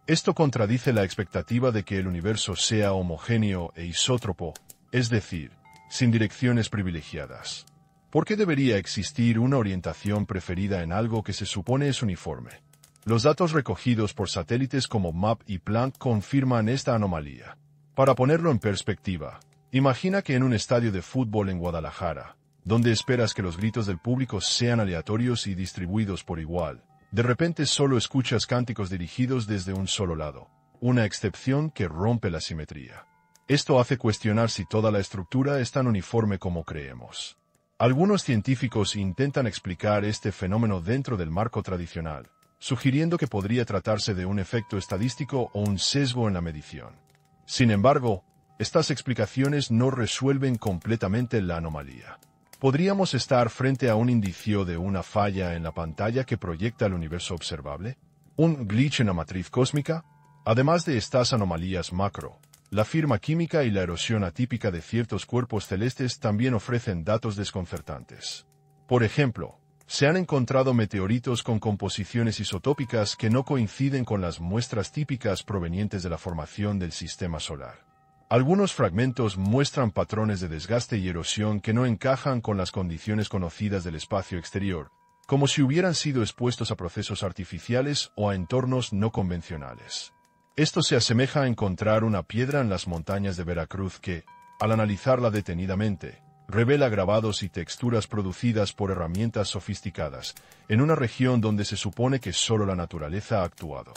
Esto contradice la expectativa de que el universo sea homogéneo e isótropo, es decir, sin direcciones privilegiadas. ¿Por qué debería existir una orientación preferida en algo que se supone es uniforme? Los datos recogidos por satélites como MAP y Planck confirman esta anomalía. Para ponerlo en perspectiva, imagina que en un estadio de fútbol en Guadalajara, donde esperas que los gritos del público sean aleatorios y distribuidos por igual, de repente solo escuchas cánticos dirigidos desde un solo lado, una excepción que rompe la simetría. Esto hace cuestionar si toda la estructura es tan uniforme como creemos. Algunos científicos intentan explicar este fenómeno dentro del marco tradicional, sugiriendo que podría tratarse de un efecto estadístico o un sesgo en la medición. Sin embargo, estas explicaciones no resuelven completamente la anomalía. ¿Podríamos estar frente a un indicio de una falla en la pantalla que proyecta el universo observable? ¿Un glitch en la matriz cósmica? Además de estas anomalías macro, la firma química y la erosión atípica de ciertos cuerpos celestes también ofrecen datos desconcertantes. Por ejemplo, se han encontrado meteoritos con composiciones isotópicas que no coinciden con las muestras típicas provenientes de la formación del sistema solar. Algunos fragmentos muestran patrones de desgaste y erosión que no encajan con las condiciones conocidas del espacio exterior, como si hubieran sido expuestos a procesos artificiales o a entornos no convencionales. Esto se asemeja a encontrar una piedra en las montañas de Veracruz que, al analizarla detenidamente, revela grabados y texturas producidas por herramientas sofisticadas, en una región donde se supone que solo la naturaleza ha actuado.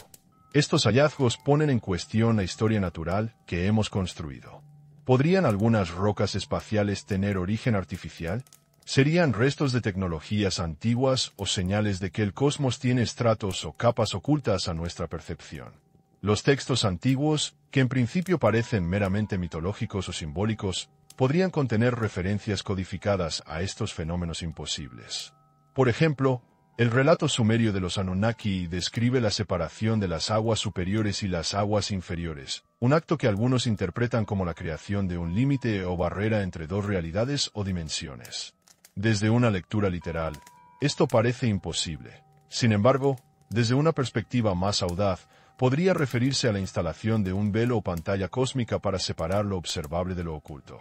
Estos hallazgos ponen en cuestión la historia natural que hemos construido. ¿Podrían algunas rocas espaciales tener origen artificial? ¿Serían restos de tecnologías antiguas o señales de que el cosmos tiene estratos o capas ocultas a nuestra percepción? Los textos antiguos, que en principio parecen meramente mitológicos o simbólicos, podrían contener referencias codificadas a estos fenómenos imposibles. Por ejemplo, el relato sumerio de los Anunnaki describe la separación de las aguas superiores y las aguas inferiores, un acto que algunos interpretan como la creación de un límite o barrera entre dos realidades o dimensiones. Desde una lectura literal, esto parece imposible. Sin embargo, desde una perspectiva más audaz, podría referirse a la instalación de un velo o pantalla cósmica para separar lo observable de lo oculto.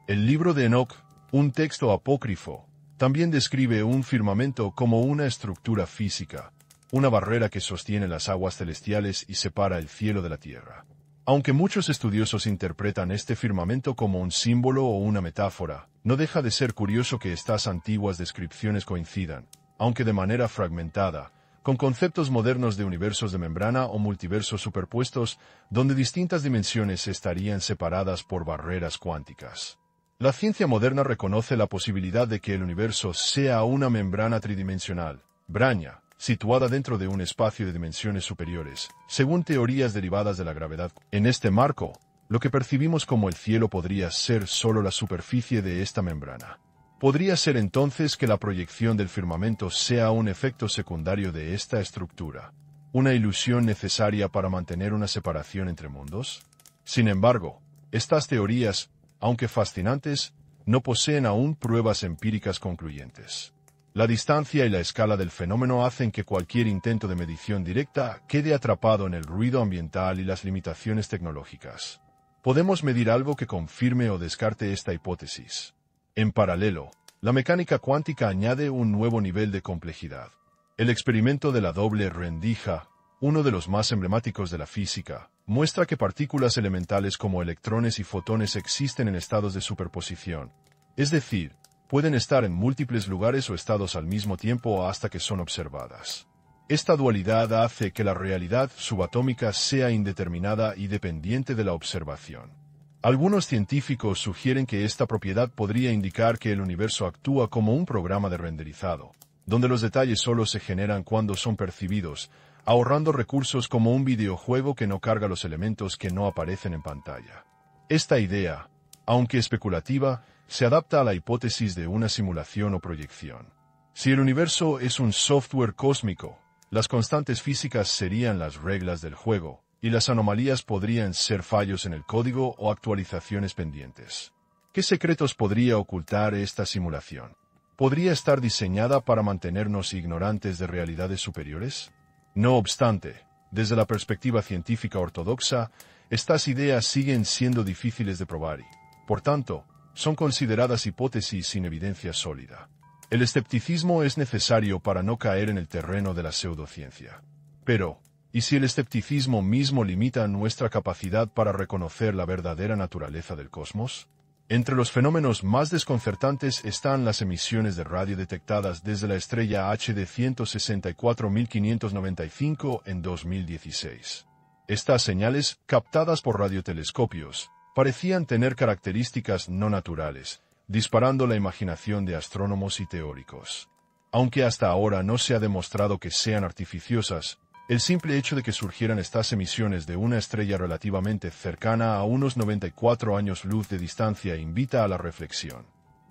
El libro de Enoch, un texto apócrifo, también describe un firmamento como una estructura física, una barrera que sostiene las aguas celestiales y separa el cielo de la tierra. Aunque muchos estudiosos interpretan este firmamento como un símbolo o una metáfora, no deja de ser curioso que estas antiguas descripciones coincidan, aunque de manera fragmentada, con conceptos modernos de universos de membrana o multiversos superpuestos, donde distintas dimensiones estarían separadas por barreras cuánticas. La ciencia moderna reconoce la posibilidad de que el universo sea una membrana tridimensional, braña, situada dentro de un espacio de dimensiones superiores, según teorías derivadas de la gravedad. En este marco, lo que percibimos como el cielo podría ser solo la superficie de esta membrana. Podría ser entonces que la proyección del firmamento sea un efecto secundario de esta estructura, una ilusión necesaria para mantener una separación entre mundos. Sin embargo, estas teorías, aunque fascinantes, no poseen aún pruebas empíricas concluyentes. La distancia y la escala del fenómeno hacen que cualquier intento de medición directa quede atrapado en el ruido ambiental y las limitaciones tecnológicas. Podemos medir algo que confirme o descarte esta hipótesis. En paralelo, la mecánica cuántica añade un nuevo nivel de complejidad. El experimento de la doble rendija, uno de los más emblemáticos de la física, muestra que partículas elementales como electrones y fotones existen en estados de superposición. Es decir, pueden estar en múltiples lugares o estados al mismo tiempo hasta que son observadas. Esta dualidad hace que la realidad subatómica sea indeterminada y dependiente de la observación. Algunos científicos sugieren que esta propiedad podría indicar que el universo actúa como un programa de renderizado, donde los detalles solo se generan cuando son percibidos, ahorrando recursos como un videojuego que no carga los elementos que no aparecen en pantalla. Esta idea, aunque especulativa, se adapta a la hipótesis de una simulación o proyección. Si el universo es un software cósmico, las constantes físicas serían las reglas del juego, y las anomalías podrían ser fallos en el código o actualizaciones pendientes. ¿Qué secretos podría ocultar esta simulación? ¿Podría estar diseñada para mantenernos ignorantes de realidades superiores? No obstante, desde la perspectiva científica ortodoxa, estas ideas siguen siendo difíciles de probar y, por tanto, son consideradas hipótesis sin evidencia sólida. El escepticismo es necesario para no caer en el terreno de la pseudociencia. Pero, ¿y si el escepticismo mismo limita nuestra capacidad para reconocer la verdadera naturaleza del cosmos? Entre los fenómenos más desconcertantes están las emisiones de radio detectadas desde la estrella HD 164595 en 2016. Estas señales, captadas por radiotelescopios, parecían tener características no naturales, disparando la imaginación de astrónomos y teóricos. Aunque hasta ahora no se ha demostrado que sean artificiosas, el simple hecho de que surgieran estas emisiones de una estrella relativamente cercana a unos 94 años luz de distancia invita a la reflexión.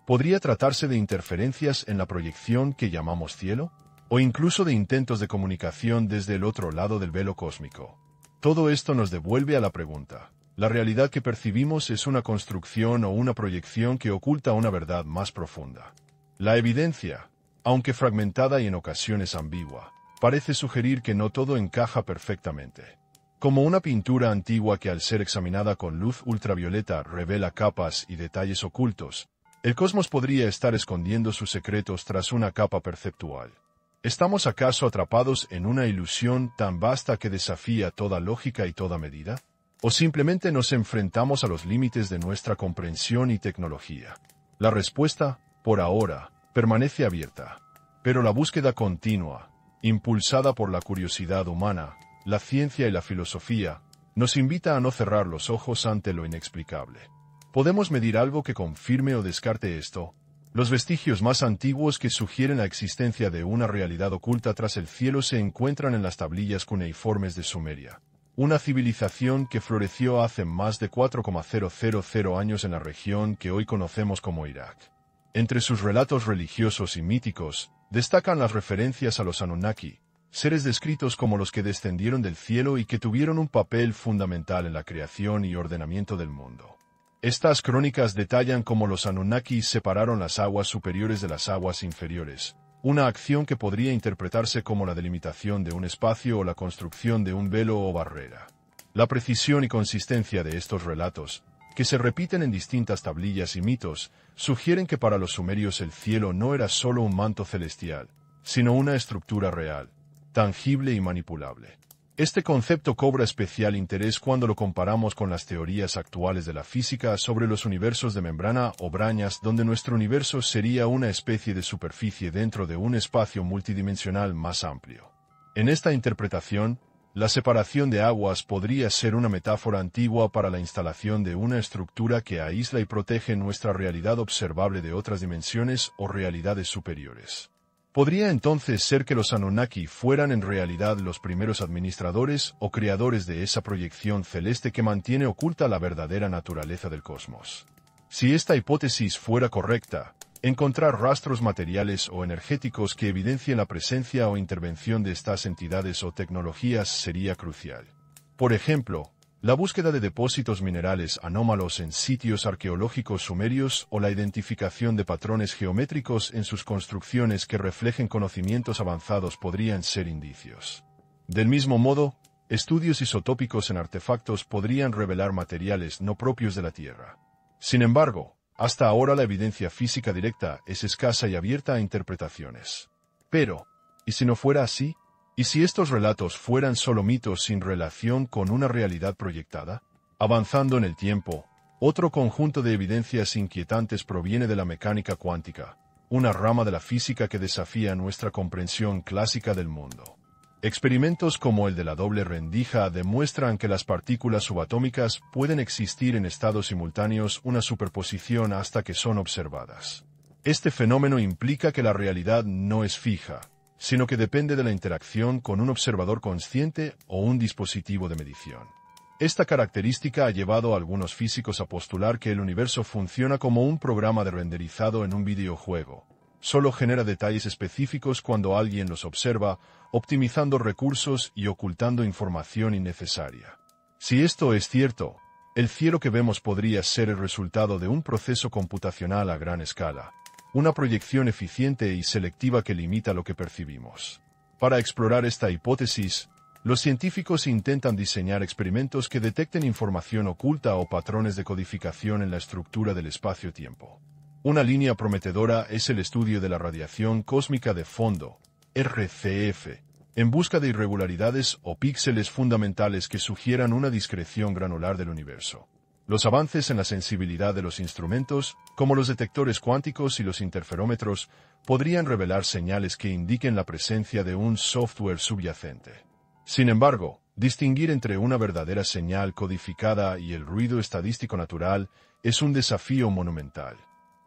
¿Podría tratarse de interferencias en la proyección que llamamos cielo? ¿O incluso de intentos de comunicación desde el otro lado del velo cósmico? Todo esto nos devuelve a la pregunta: ¿la realidad que percibimos es una construcción o una proyección que oculta una verdad más profunda? La evidencia, aunque fragmentada y en ocasiones ambigua, parece sugerir que no todo encaja perfectamente. Como una pintura antigua que al ser examinada con luz ultravioleta revela capas y detalles ocultos, el cosmos podría estar escondiendo sus secretos tras una capa perceptual. ¿Estamos acaso atrapados en una ilusión tan vasta que desafía toda lógica y toda medida? ¿O simplemente nos enfrentamos a los límites de nuestra comprensión y tecnología? La respuesta, por ahora, permanece abierta. Pero la búsqueda continua, impulsada por la curiosidad humana, la ciencia y la filosofía, nos invita a no cerrar los ojos ante lo inexplicable. ¿Podemos medir algo que confirme o descarte esto? Los vestigios más antiguos que sugieren la existencia de una realidad oculta tras el cielo se encuentran en las tablillas cuneiformes de Sumeria, una civilización que floreció hace más de 4,000 años en la región que hoy conocemos como Irak. Entre sus relatos religiosos y míticos, destacan las referencias a los Anunnaki, seres descritos como los que descendieron del cielo y que tuvieron un papel fundamental en la creación y ordenamiento del mundo. Estas crónicas detallan cómo los Anunnaki separaron las aguas superiores de las aguas inferiores, una acción que podría interpretarse como la delimitación de un espacio o la construcción de un velo o barrera. La precisión y consistencia de estos relatos, que se repiten en distintas tablillas y mitos, sugieren que para los sumerios el cielo no era solo un manto celestial, sino una estructura real, tangible y manipulable. Este concepto cobra especial interés cuando lo comparamos con las teorías actuales de la física sobre los universos de membrana o brañas, donde nuestro universo sería una especie de superficie dentro de un espacio multidimensional más amplio. En esta interpretación, la separación de aguas podría ser una metáfora antigua para la instalación de una estructura que aísla y protege nuestra realidad observable de otras dimensiones o realidades superiores. ¿Podría entonces ser que los Anunnaki fueran en realidad los primeros administradores o creadores de esa proyección celeste que mantiene oculta la verdadera naturaleza del cosmos? Si esta hipótesis fuera correcta, encontrar rastros materiales o energéticos que evidencien la presencia o intervención de estas entidades o tecnologías sería crucial. Por ejemplo, la búsqueda de depósitos minerales anómalos en sitios arqueológicos sumerios o la identificación de patrones geométricos en sus construcciones que reflejen conocimientos avanzados podrían ser indicios. Del mismo modo, estudios isotópicos en artefactos podrían revelar materiales no propios de la Tierra. Sin embargo, hasta ahora la evidencia física directa es escasa y abierta a interpretaciones. Pero, ¿y si no fuera así? ¿Y si estos relatos fueran solo mitos sin relación con una realidad proyectada? Avanzando en el tiempo, otro conjunto de evidencias inquietantes proviene de la mecánica cuántica, una rama de la física que desafía nuestra comprensión clásica del mundo. Experimentos como el de la doble rendija demuestran que las partículas subatómicas pueden existir en estados simultáneos, una superposición hasta que son observadas. Este fenómeno implica que la realidad no es fija, sino que depende de la interacción con un observador consciente o un dispositivo de medición. Esta característica ha llevado a algunos físicos a postular que el universo funciona como un programa de renderizado en un videojuego. Solo genera detalles específicos cuando alguien los observa, optimizando recursos y ocultando información innecesaria. Si esto es cierto, el cielo que vemos podría ser el resultado de un proceso computacional a gran escala, una proyección eficiente y selectiva que limita lo que percibimos. Para explorar esta hipótesis, los científicos intentan diseñar experimentos que detecten información oculta o patrones de codificación en la estructura del espacio-tiempo. Una línea prometedora es el estudio de la radiación cósmica de fondo, RCF, en busca de irregularidades o píxeles fundamentales que sugieran una discreción granular del universo. Los avances en la sensibilidad de los instrumentos, como los detectores cuánticos y los interferómetros, podrían revelar señales que indiquen la presencia de un software subyacente. Sin embargo, distinguir entre una verdadera señal codificada y el ruido estadístico natural es un desafío monumental.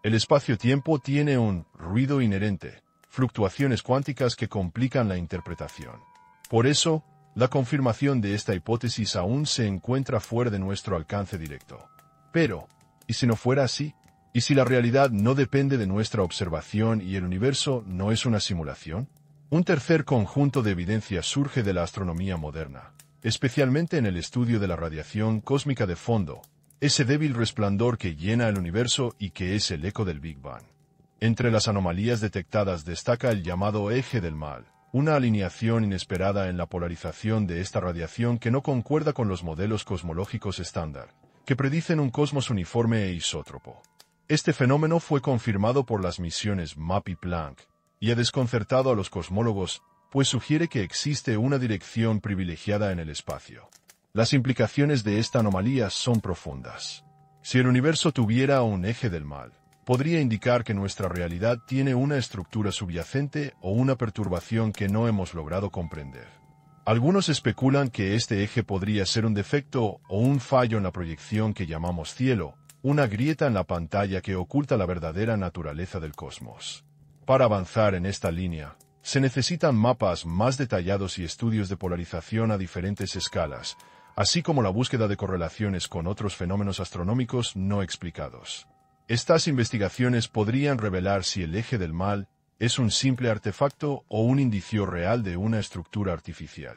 El espacio-tiempo tiene un ruido inherente, fluctuaciones cuánticas que complican la interpretación. Por eso, la confirmación de esta hipótesis aún se encuentra fuera de nuestro alcance directo. Pero, ¿y si no fuera así? ¿Y si la realidad no depende de nuestra observación y el universo no es una simulación? Un tercer conjunto de evidencias surge de la astronomía moderna, especialmente en el estudio de la radiación cósmica de fondo, ese débil resplandor que llena el universo y que es el eco del Big Bang. Entre las anomalías detectadas destaca el llamado eje del mal, una alineación inesperada en la polarización de esta radiación que no concuerda con los modelos cosmológicos estándar, que predicen un cosmos uniforme e isótropo. Este fenómeno fue confirmado por las misiones MAP y Planck, y ha desconcertado a los cosmólogos, pues sugiere que existe una dirección privilegiada en el espacio. Las implicaciones de esta anomalía son profundas. Si el universo tuviera un eje del mal, podría indicar que nuestra realidad tiene una estructura subyacente o una perturbación que no hemos logrado comprender. Algunos especulan que este eje podría ser un defecto o un fallo en la proyección que llamamos cielo, una grieta en la pantalla que oculta la verdadera naturaleza del cosmos. Para avanzar en esta línea, se necesitan mapas más detallados y estudios de polarización a diferentes escalas, así como la búsqueda de correlaciones con otros fenómenos astronómicos no explicados. Estas investigaciones podrían revelar si el eje del mal es un simple artefacto o un indicio real de una estructura artificial.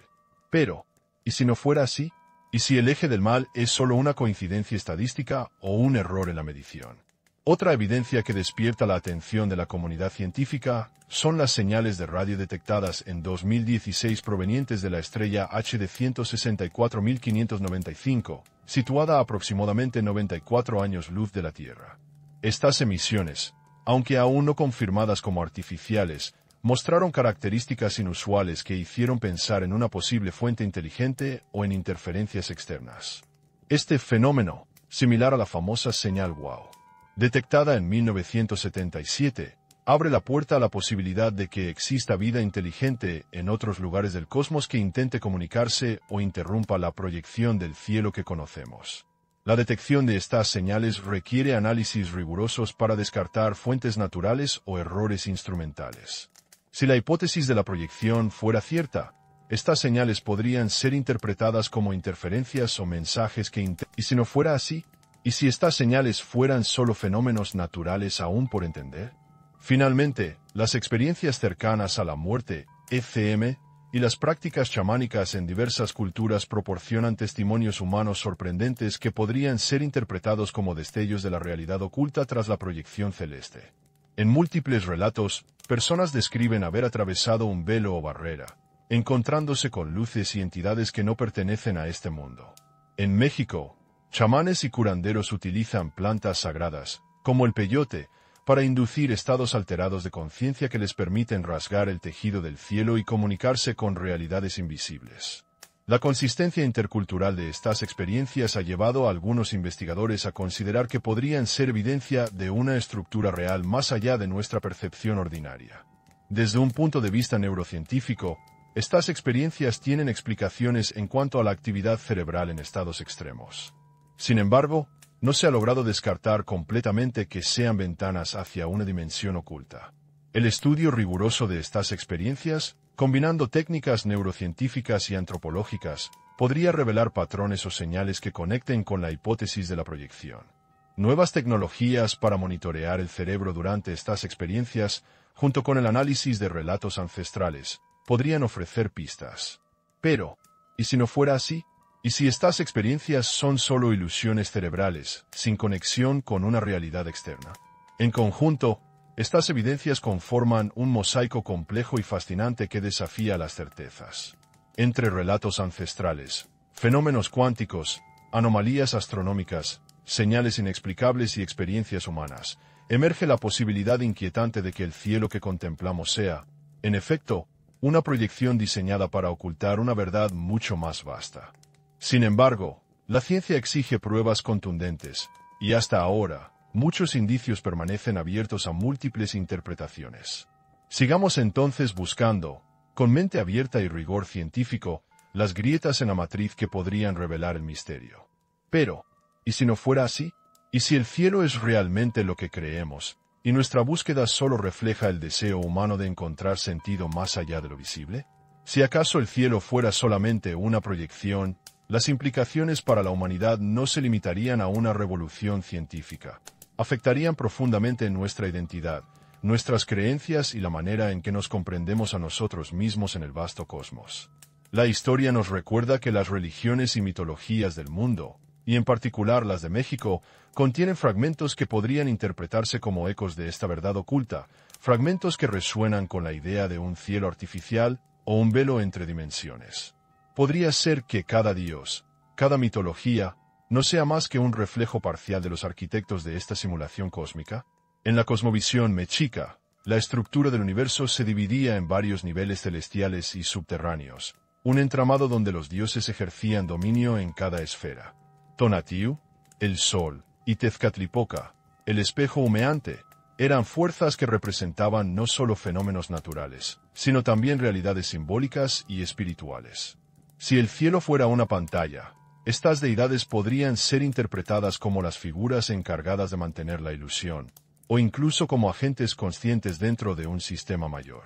Pero, ¿y si no fuera así? ¿Y si el eje del mal es solo una coincidencia estadística o un error en la medición? Otra evidencia que despierta la atención de la comunidad científica son las señales de radio detectadas en 2016 provenientes de la estrella HD 164595, situada a aproximadamente 94 años luz de la Tierra. Estas emisiones, aunque aún no confirmadas como artificiales, mostraron características inusuales que hicieron pensar en una posible fuente inteligente o en interferencias externas. Este fenómeno, similar a la famosa señal WOW, detectada en 1977, abre la puerta a la posibilidad de que exista vida inteligente en otros lugares del cosmos que intente comunicarse o interrumpa la proyección del cielo que conocemos. La detección de estas señales requiere análisis rigurosos para descartar fuentes naturales o errores instrumentales. Si la hipótesis de la proyección fuera cierta, estas señales podrían ser interpretadas como interferencias o mensajes ¿Y si no fuera así? ¿Y si estas señales fueran solo fenómenos naturales aún por entender? Finalmente, las experiencias cercanas a la muerte, ECM, y las prácticas chamánicas en diversas culturas proporcionan testimonios humanos sorprendentes que podrían ser interpretados como destellos de la realidad oculta tras la proyección celeste. En múltiples relatos, personas describen haber atravesado un velo o barrera, encontrándose con luces y entidades que no pertenecen a este mundo. En México, chamanes y curanderos utilizan plantas sagradas, como el peyote, para inducir estados alterados de conciencia que les permiten rasgar el tejido del cielo y comunicarse con realidades invisibles. La consistencia intercultural de estas experiencias ha llevado a algunos investigadores a considerar que podrían ser evidencia de una estructura real más allá de nuestra percepción ordinaria. Desde un punto de vista neurocientífico, estas experiencias tienen explicaciones en cuanto a la actividad cerebral en estados extremos. Sin embargo, no se ha logrado descartar completamente que sean ventanas hacia una dimensión oculta. El estudio riguroso de estas experiencias, combinando técnicas neurocientíficas y antropológicas, podría revelar patrones o señales que conecten con la hipótesis de la proyección. Nuevas tecnologías para monitorear el cerebro durante estas experiencias, junto con el análisis de relatos ancestrales, podrían ofrecer pistas. Pero, ¿y si no fuera así? ¿Y si estas experiencias son solo ilusiones cerebrales, sin conexión con una realidad externa? En conjunto, estas evidencias conforman un mosaico complejo y fascinante que desafía las certezas. Entre relatos ancestrales, fenómenos cuánticos, anomalías astronómicas, señales inexplicables y experiencias humanas, emerge la posibilidad inquietante de que el cielo que contemplamos sea, en efecto, una proyección diseñada para ocultar una verdad mucho más vasta. Sin embargo, la ciencia exige pruebas contundentes, y hasta ahora, muchos indicios permanecen abiertos a múltiples interpretaciones. Sigamos entonces buscando, con mente abierta y rigor científico, las grietas en la matriz que podrían revelar el misterio. Pero, ¿y si no fuera así? ¿Y si el cielo es realmente lo que creemos, y nuestra búsqueda solo refleja el deseo humano de encontrar sentido más allá de lo visible? Si acaso el cielo fuera solamente una proyección, las implicaciones para la humanidad no se limitarían a una revolución científica. Afectarían profundamente nuestra identidad, nuestras creencias y la manera en que nos comprendemos a nosotros mismos en el vasto cosmos. La historia nos recuerda que las religiones y mitologías del mundo, y en particular las de México, contienen fragmentos que podrían interpretarse como ecos de esta verdad oculta, fragmentos que resuenan con la idea de un cielo artificial o un velo entre dimensiones. Podría ser que cada dios, cada mitología, no sea más que un reflejo parcial de los arquitectos de esta simulación cósmica. En la cosmovisión mexica, la estructura del universo se dividía en varios niveles celestiales y subterráneos, un entramado donde los dioses ejercían dominio en cada esfera. Tonatiuh, el sol, y Tezcatlipoca, el espejo humeante, eran fuerzas que representaban no solo fenómenos naturales, sino también realidades simbólicas y espirituales. Si el cielo fuera una pantalla, estas deidades podrían ser interpretadas como las figuras encargadas de mantener la ilusión, o incluso como agentes conscientes dentro de un sistema mayor.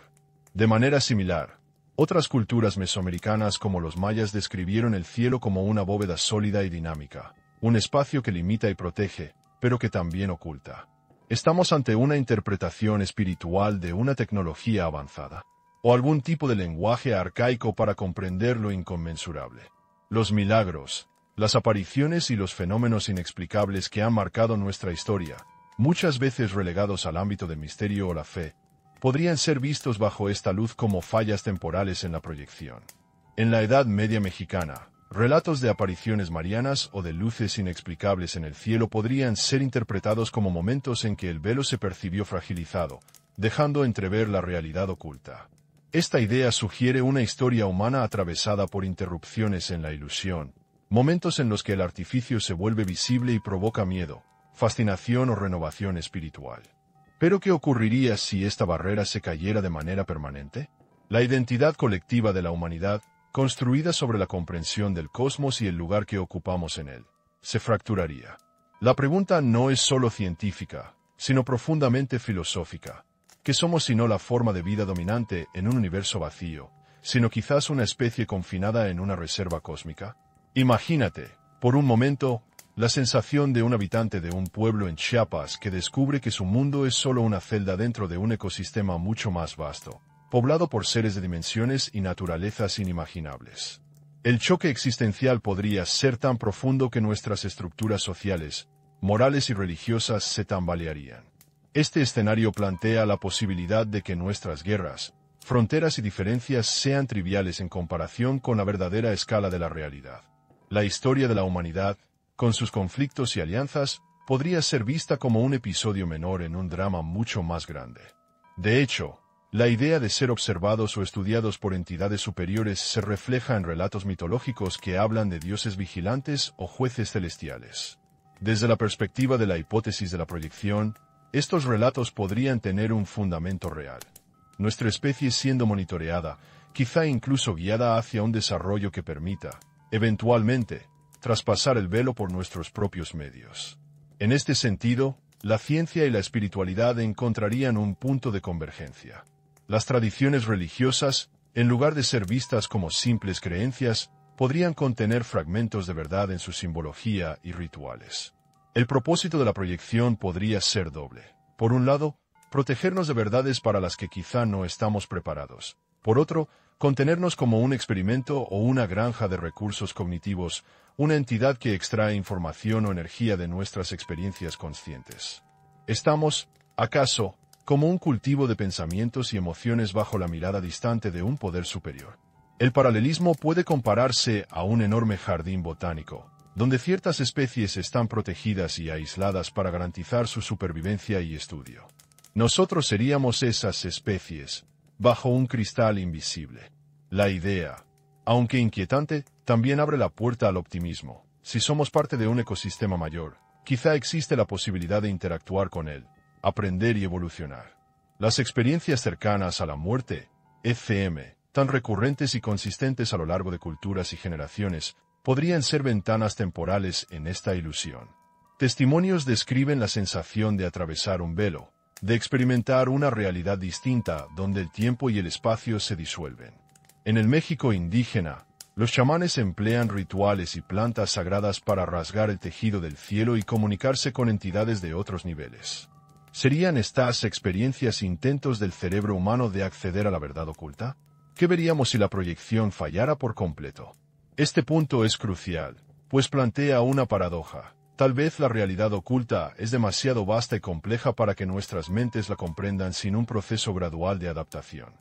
De manera similar, otras culturas mesoamericanas como los mayas describieron el cielo como una bóveda sólida y dinámica, un espacio que limita y protege, pero que también oculta. ¿Estamos ante una interpretación espiritual de una tecnología avanzada? ¿O algún tipo de lenguaje arcaico para comprender lo inconmensurable? Los milagros, las apariciones y los fenómenos inexplicables que han marcado nuestra historia, muchas veces relegados al ámbito del misterio o la fe, podrían ser vistos bajo esta luz como fallas temporales en la proyección. En la Edad Media mexicana, relatos de apariciones marianas o de luces inexplicables en el cielo podrían ser interpretados como momentos en que el velo se percibió fragilizado, dejando entrever la realidad oculta. Esta idea sugiere una historia humana atravesada por interrupciones en la ilusión, momentos en los que el artificio se vuelve visible y provoca miedo, fascinación o renovación espiritual. ¿Pero qué ocurriría si esta barrera se cayera de manera permanente? La identidad colectiva de la humanidad, construida sobre la comprensión del cosmos y el lugar que ocupamos en él, se fracturaría. La pregunta no es solo científica, sino profundamente filosófica. ¿Qué somos sino la forma de vida dominante en un universo vacío, sino quizás una especie confinada en una reserva cósmica? Imagínate, por un momento, la sensación de un habitante de un pueblo en Chiapas que descubre que su mundo es solo una celda dentro de un ecosistema mucho más vasto, poblado por seres de dimensiones y naturalezas inimaginables. El choque existencial podría ser tan profundo que nuestras estructuras sociales, morales y religiosas se tambalearían. Este escenario plantea la posibilidad de que nuestras guerras, fronteras y diferencias sean triviales en comparación con la verdadera escala de la realidad. La historia de la humanidad, con sus conflictos y alianzas, podría ser vista como un episodio menor en un drama mucho más grande. De hecho, la idea de ser observados o estudiados por entidades superiores se refleja en relatos mitológicos que hablan de dioses vigilantes o jueces celestiales. Desde la perspectiva de la hipótesis de la proyección, estos relatos podrían tener un fundamento real. Nuestra especie siendo monitoreada, quizá incluso guiada hacia un desarrollo que permita, eventualmente, traspasar el velo por nuestros propios medios. En este sentido, la ciencia y la espiritualidad encontrarían un punto de convergencia. Las tradiciones religiosas, en lugar de ser vistas como simples creencias, podrían contener fragmentos de verdad en su simbología y rituales. El propósito de la proyección podría ser doble. Por un lado, protegernos de verdades para las que quizá no estamos preparados. Por otro, contenernos como un experimento o una granja de recursos cognitivos, una entidad que extrae información o energía de nuestras experiencias conscientes. ¿Estamos, acaso, como un cultivo de pensamientos y emociones bajo la mirada distante de un poder superior? El paralelismo puede compararse a un enorme jardín botánico, donde ciertas especies están protegidas y aisladas para garantizar su supervivencia y estudio. Nosotros seríamos esas especies, bajo un cristal invisible. La idea, aunque inquietante, también abre la puerta al optimismo. Si somos parte de un ecosistema mayor, quizá existe la posibilidad de interactuar con él, aprender y evolucionar. Las experiencias cercanas a la muerte, FM, tan recurrentes y consistentes a lo largo de culturas y generaciones, podrían ser ventanas temporales en esta ilusión. Testimonios describen la sensación de atravesar un velo, de experimentar una realidad distinta donde el tiempo y el espacio se disuelven. En el México indígena, los chamanes emplean rituales y plantas sagradas para rasgar el tejido del cielo y comunicarse con entidades de otros niveles. ¿Serían estas experiencias intentos del cerebro humano de acceder a la verdad oculta? ¿Qué veríamos si la proyección fallara por completo? Este punto es crucial, pues plantea una paradoja. Tal vez la realidad oculta es demasiado vasta y compleja para que nuestras mentes la comprendan sin un proceso gradual de adaptación.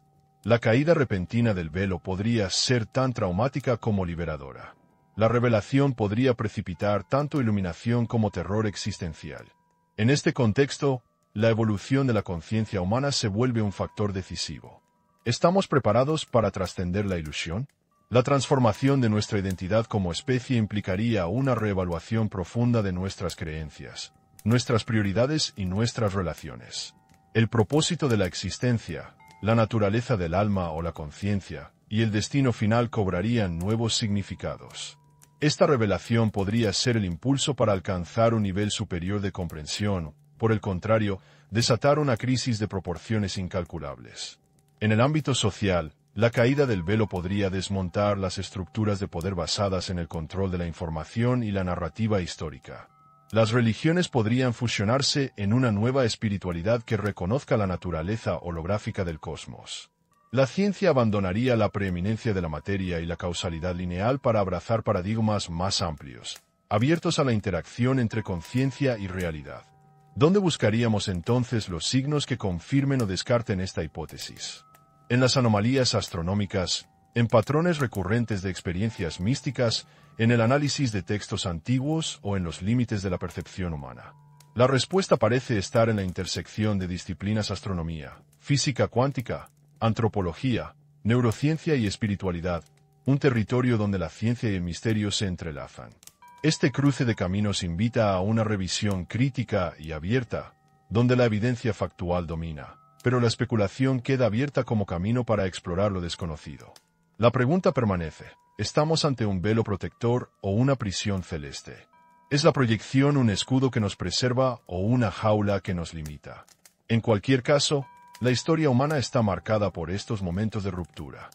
La caída repentina del velo podría ser tan traumática como liberadora. La revelación podría precipitar tanto iluminación como terror existencial. En este contexto, la evolución de la conciencia humana se vuelve un factor decisivo. ¿Estamos preparados para trascender la ilusión? La transformación de nuestra identidad como especie implicaría una reevaluación profunda de nuestras creencias, nuestras prioridades y nuestras relaciones. El propósito de la existencia, la naturaleza del alma o la conciencia, y el destino final cobrarían nuevos significados. Esta revelación podría ser el impulso para alcanzar un nivel superior de comprensión, por el contrario, desatar una crisis de proporciones incalculables. En el ámbito social, la caída del velo podría desmontar las estructuras de poder basadas en el control de la información y la narrativa histórica. Las religiones podrían fusionarse en una nueva espiritualidad que reconozca la naturaleza holográfica del cosmos. La ciencia abandonaría la preeminencia de la materia y la causalidad lineal para abrazar paradigmas más amplios, abiertos a la interacción entre conciencia y realidad. ¿Dónde buscaríamos entonces los signos que confirmen o descarten esta hipótesis? En las anomalías astronómicas, en patrones recurrentes de experiencias místicas, en el análisis de textos antiguos o en los límites de la percepción humana. La respuesta parece estar en la intersección de disciplinas astronomía, física cuántica, antropología, neurociencia y espiritualidad, un territorio donde la ciencia y el misterio se entrelazan. Este cruce de caminos invita a una revisión crítica y abierta, donde la evidencia factual domina, pero la especulación queda abierta como camino para explorar lo desconocido. La pregunta permanece: ¿estamos ante un velo protector o una prisión celeste? ¿Es la proyección un escudo que nos preserva o una jaula que nos limita? En cualquier caso, la historia humana está marcada por estos momentos de ruptura.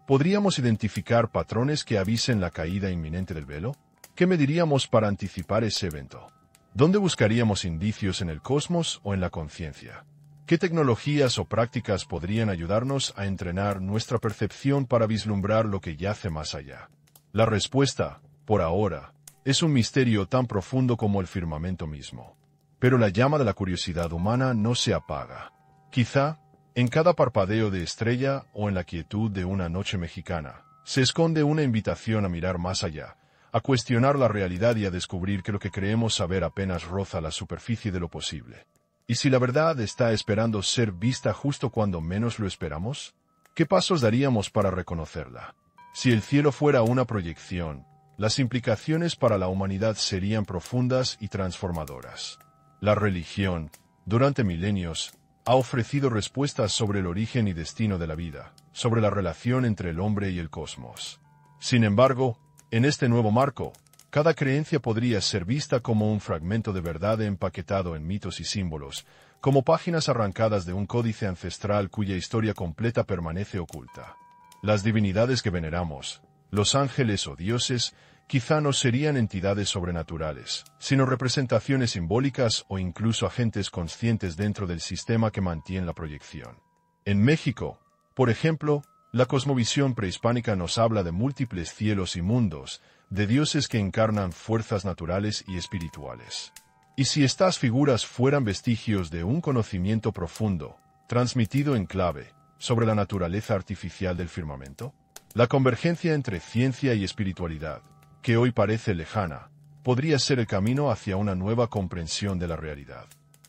¿Podríamos identificar patrones que avisen la caída inminente del velo? ¿Qué mediríamos para anticipar ese evento? ¿Dónde buscaríamos indicios en el cosmos o en la conciencia? ¿Qué tecnologías o prácticas podrían ayudarnos a entrenar nuestra percepción para vislumbrar lo que yace más allá? La respuesta, por ahora, es un misterio tan profundo como el firmamento mismo. Pero la llama de la curiosidad humana no se apaga. Quizá, en cada parpadeo de estrella o en la quietud de una noche mexicana, se esconde una invitación a mirar más allá, a cuestionar la realidad y a descubrir que lo que creemos saber apenas roza la superficie de lo posible. ¿Y si la verdad está esperando ser vista justo cuando menos lo esperamos? ¿Qué pasos daríamos para reconocerla? Si el cielo fuera una proyección, las implicaciones para la humanidad serían profundas y transformadoras. La religión, durante milenios, ha ofrecido respuestas sobre el origen y destino de la vida, sobre la relación entre el hombre y el cosmos. Sin embargo, en este nuevo marco, cada creencia podría ser vista como un fragmento de verdad empaquetado en mitos y símbolos, como páginas arrancadas de un códice ancestral cuya historia completa permanece oculta. Las divinidades que veneramos, los ángeles o dioses, quizá no serían entidades sobrenaturales, sino representaciones simbólicas o incluso agentes conscientes dentro del sistema que mantiene la proyección. En México, por ejemplo, la cosmovisión prehispánica nos habla de múltiples cielos y mundos, de dioses que encarnan fuerzas naturales y espirituales. ¿Y si estas figuras fueran vestigios de un conocimiento profundo, transmitido en clave, sobre la naturaleza artificial del firmamento? La convergencia entre ciencia y espiritualidad, que hoy parece lejana, podría ser el camino hacia una nueva comprensión de la realidad.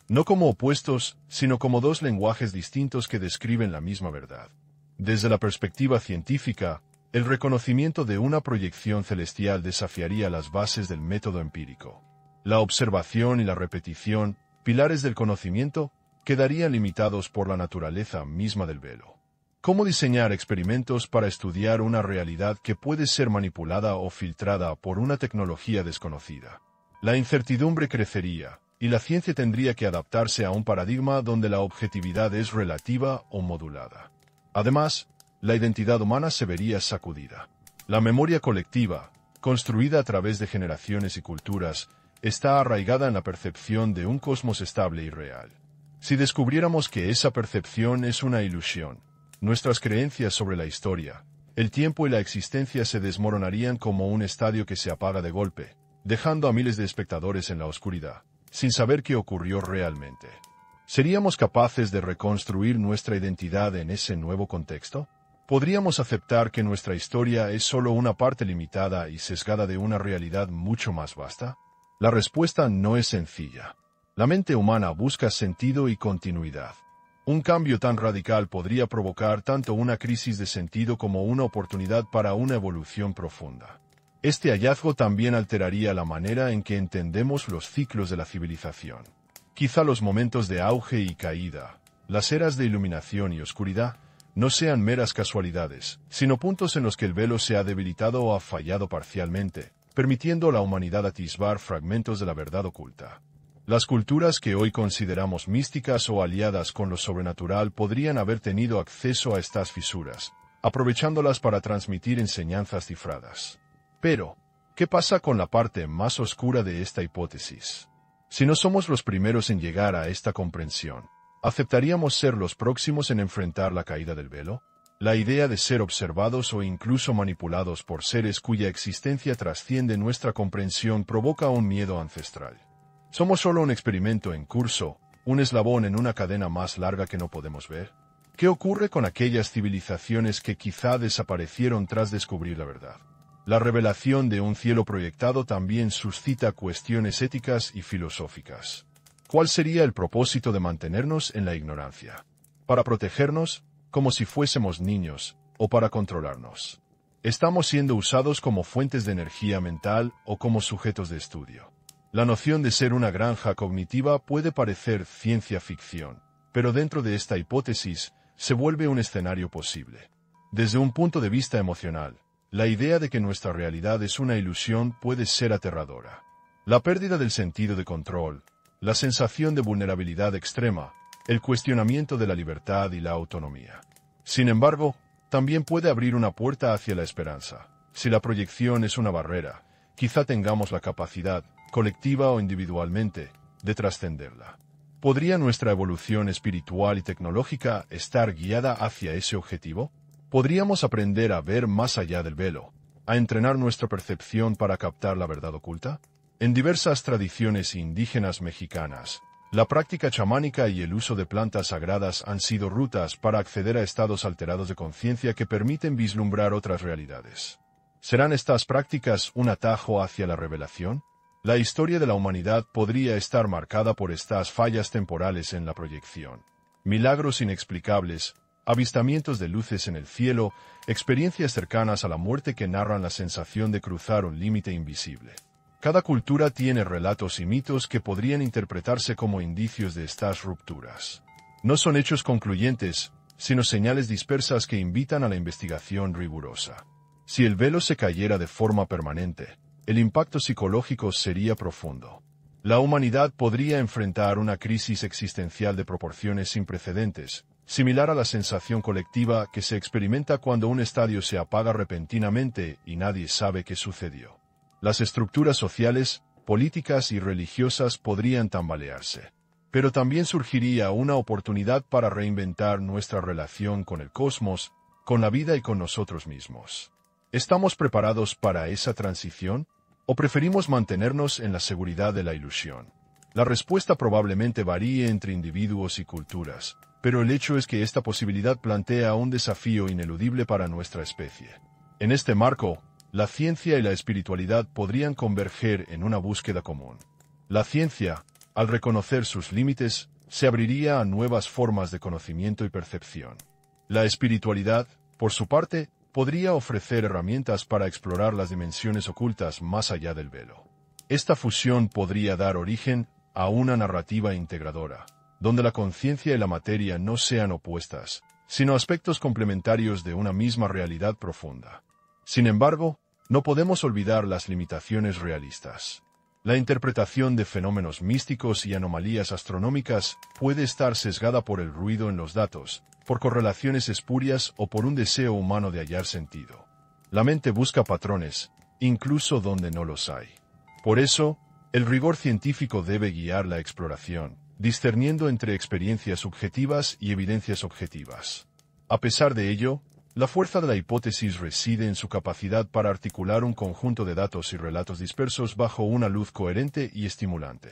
No como opuestos, sino como dos lenguajes distintos que describen la misma verdad. Desde la perspectiva científica, el reconocimiento de una proyección celestial desafiaría las bases del método empírico. La observación y la repetición, pilares del conocimiento, quedarían limitados por la naturaleza misma del velo. ¿Cómo diseñar experimentos para estudiar una realidad que puede ser manipulada o filtrada por una tecnología desconocida? La incertidumbre crecería, y la ciencia tendría que adaptarse a un paradigma donde la objetividad es relativa o modulada. Además, la identidad humana se vería sacudida. La memoria colectiva, construida a través de generaciones y culturas, está arraigada en la percepción de un cosmos estable y real. Si descubriéramos que esa percepción es una ilusión, nuestras creencias sobre la historia, el tiempo y la existencia se desmoronarían como un estadio que se apaga de golpe, dejando a miles de espectadores en la oscuridad, sin saber qué ocurrió realmente. ¿Seríamos capaces de reconstruir nuestra identidad en ese nuevo contexto? ¿Podríamos aceptar que nuestra historia es solo una parte limitada y sesgada de una realidad mucho más vasta? La respuesta no es sencilla. La mente humana busca sentido y continuidad. Un cambio tan radical podría provocar tanto una crisis de sentido como una oportunidad para una evolución profunda. Este hallazgo también alteraría la manera en que entendemos los ciclos de la civilización. Quizá los momentos de auge y caída, las eras de iluminación y oscuridad, no sean meras casualidades, sino puntos en los que el velo se ha debilitado o ha fallado parcialmente, permitiendo a la humanidad atisbar fragmentos de la verdad oculta. Las culturas que hoy consideramos místicas o aliadas con lo sobrenatural podrían haber tenido acceso a estas fisuras, aprovechándolas para transmitir enseñanzas cifradas. Pero, ¿qué pasa con la parte más oscura de esta hipótesis? Si no somos los primeros en llegar a esta comprensión, ¿aceptaríamos ser los próximos en enfrentar la caída del velo? La idea de ser observados o incluso manipulados por seres cuya existencia trasciende nuestra comprensión provoca un miedo ancestral. ¿Somos solo un experimento en curso, un eslabón en una cadena más larga que no podemos ver? ¿Qué ocurre con aquellas civilizaciones que quizá desaparecieron tras descubrir la verdad? La revelación de un cielo proyectado también suscita cuestiones éticas y filosóficas. ¿Cuál sería el propósito de mantenernos en la ignorancia? ¿Para protegernos, como si fuésemos niños, o para controlarnos? ¿Estamos siendo usados como fuentes de energía mental o como sujetos de estudio? La noción de ser una granja cognitiva puede parecer ciencia ficción, pero dentro de esta hipótesis se vuelve un escenario posible. Desde un punto de vista emocional, la idea de que nuestra realidad es una ilusión puede ser aterradora. La pérdida del sentido de control, la sensación de vulnerabilidad extrema, el cuestionamiento de la libertad y la autonomía. Sin embargo, también puede abrir una puerta hacia la esperanza. Si la proyección es una barrera, quizá tengamos la capacidad, colectiva o individualmente, de trascenderla. ¿Podría nuestra evolución espiritual y tecnológica estar guiada hacia ese objetivo? ¿Podríamos aprender a ver más allá del velo, a entrenar nuestra percepción para captar la verdad oculta? En diversas tradiciones indígenas mexicanas, la práctica chamánica y el uso de plantas sagradas han sido rutas para acceder a estados alterados de conciencia que permiten vislumbrar otras realidades. ¿Serán estas prácticas un atajo hacia la revelación? La historia de la humanidad podría estar marcada por estas fallas temporales en la proyección. Milagros inexplicables, avistamientos de luces en el cielo, experiencias cercanas a la muerte que narran la sensación de cruzar un límite invisible. Cada cultura tiene relatos y mitos que podrían interpretarse como indicios de estas rupturas. No son hechos concluyentes, sino señales dispersas que invitan a la investigación rigurosa. Si el velo se cayera de forma permanente, el impacto psicológico sería profundo. La humanidad podría enfrentar una crisis existencial de proporciones sin precedentes, similar a la sensación colectiva que se experimenta cuando un estadio se apaga repentinamente y nadie sabe qué sucedió. Las estructuras sociales, políticas y religiosas podrían tambalearse. Pero también surgiría una oportunidad para reinventar nuestra relación con el cosmos, con la vida y con nosotros mismos. ¿Estamos preparados para esa transición? ¿O preferimos mantenernos en la seguridad de la ilusión? La respuesta probablemente varíe entre individuos y culturas, pero el hecho es que esta posibilidad plantea un desafío ineludible para nuestra especie. En este marco, la ciencia y la espiritualidad podrían converger en una búsqueda común. La ciencia, al reconocer sus límites, se abriría a nuevas formas de conocimiento y percepción. La espiritualidad, por su parte, podría ofrecer herramientas para explorar las dimensiones ocultas más allá del velo. Esta fusión podría dar origen a una narrativa integradora, donde la conciencia y la materia no sean opuestas, sino aspectos complementarios de una misma realidad profunda. Sin embargo, no podemos olvidar las limitaciones realistas. La interpretación de fenómenos místicos y anomalías astronómicas puede estar sesgada por el ruido en los datos, por correlaciones espurias o por un deseo humano de hallar sentido. La mente busca patrones, incluso donde no los hay. Por eso, el rigor científico debe guiar la exploración, discerniendo entre experiencias subjetivas y evidencias objetivas. A pesar de ello, la fuerza de la hipótesis reside en su capacidad para articular un conjunto de datos y relatos dispersos bajo una luz coherente y estimulante.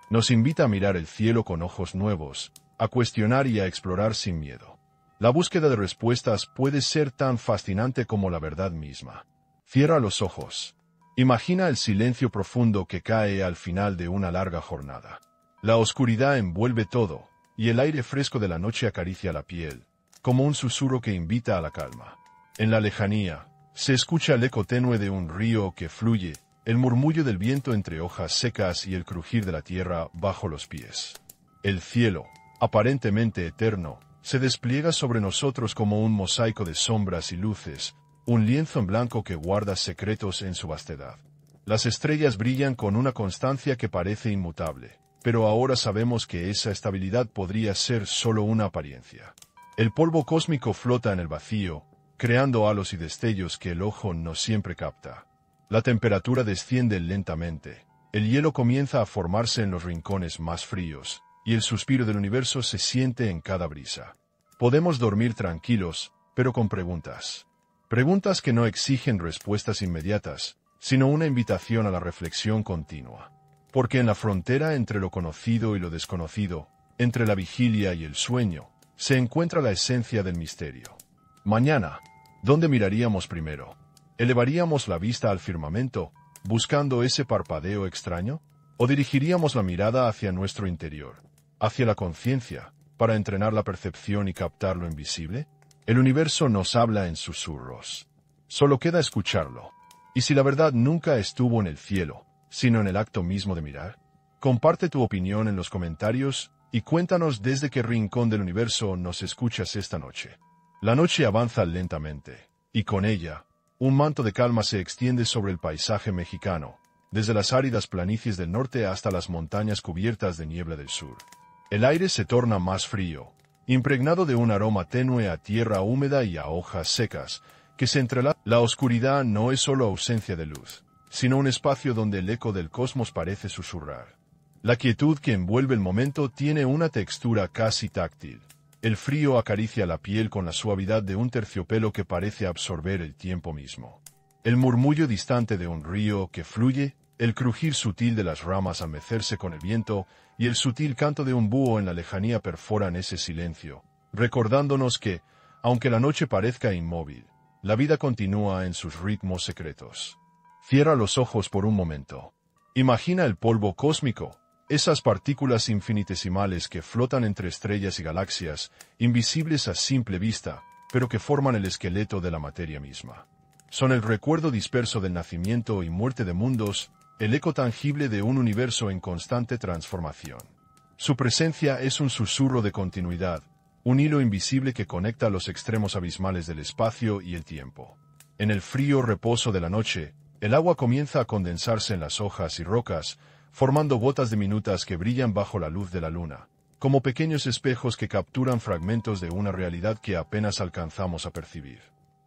Nos invita a mirar el cielo con ojos nuevos, a cuestionar y a explorar sin miedo. La búsqueda de respuestas puede ser tan fascinante como la verdad misma. Cierra los ojos. Imagina el silencio profundo que cae al final de una larga jornada. La oscuridad envuelve todo, y el aire fresco de la noche acaricia la piel, como un susurro que invita a la calma. En la lejanía, se escucha el eco tenue de un río que fluye, el murmullo del viento entre hojas secas y el crujir de la tierra bajo los pies. El cielo, aparentemente eterno, se despliega sobre nosotros como un mosaico de sombras y luces, un lienzo en blanco que guarda secretos en su vastedad. Las estrellas brillan con una constancia que parece inmutable, pero ahora sabemos que esa estabilidad podría ser solo una apariencia. El polvo cósmico flota en el vacío, creando halos y destellos que el ojo no siempre capta. La temperatura desciende lentamente, el hielo comienza a formarse en los rincones más fríos, y el suspiro del universo se siente en cada brisa. Podemos dormir tranquilos, pero con preguntas. Preguntas que no exigen respuestas inmediatas, sino una invitación a la reflexión continua. Porque en la frontera entre lo conocido y lo desconocido, entre la vigilia y el sueño, se encuentra la esencia del misterio. Mañana, ¿dónde miraríamos primero? ¿Elevaríamos la vista al firmamento, buscando ese parpadeo extraño? ¿O dirigiríamos la mirada hacia nuestro interior, hacia la conciencia, para entrenar la percepción y captar lo invisible? El universo nos habla en susurros. Solo queda escucharlo. ¿Y si la verdad nunca estuvo en el cielo, sino en el acto mismo de mirar? Comparte tu opinión en los comentarios y cuéntanos desde qué rincón del universo nos escuchas esta noche. La noche avanza lentamente, y con ella, un manto de calma se extiende sobre el paisaje mexicano, desde las áridas planicies del norte hasta las montañas cubiertas de niebla del sur. El aire se torna más frío, impregnado de un aroma tenue a tierra húmeda y a hojas secas, que se entrelazan. La oscuridad no es solo ausencia de luz, sino un espacio donde el eco del cosmos parece susurrar. La quietud que envuelve el momento tiene una textura casi táctil. El frío acaricia la piel con la suavidad de un terciopelo que parece absorber el tiempo mismo. El murmullo distante de un río que fluye, el crujir sutil de las ramas al mecerse con el viento y el sutil canto de un búho en la lejanía perforan ese silencio, recordándonos que, aunque la noche parezca inmóvil, la vida continúa en sus ritmos secretos. Cierra los ojos por un momento. Imagina el polvo cósmico, esas partículas infinitesimales que flotan entre estrellas y galaxias, invisibles a simple vista, pero que forman el esqueleto de la materia misma. Son el recuerdo disperso del nacimiento y muerte de mundos, el eco tangible de un universo en constante transformación. Su presencia es un susurro de continuidad, un hilo invisible que conecta los extremos abismales del espacio y el tiempo. En el frío reposo de la noche, el agua comienza a condensarse en las hojas y rocas, formando gotas diminutas que brillan bajo la luz de la luna, como pequeños espejos que capturan fragmentos de una realidad que apenas alcanzamos a percibir.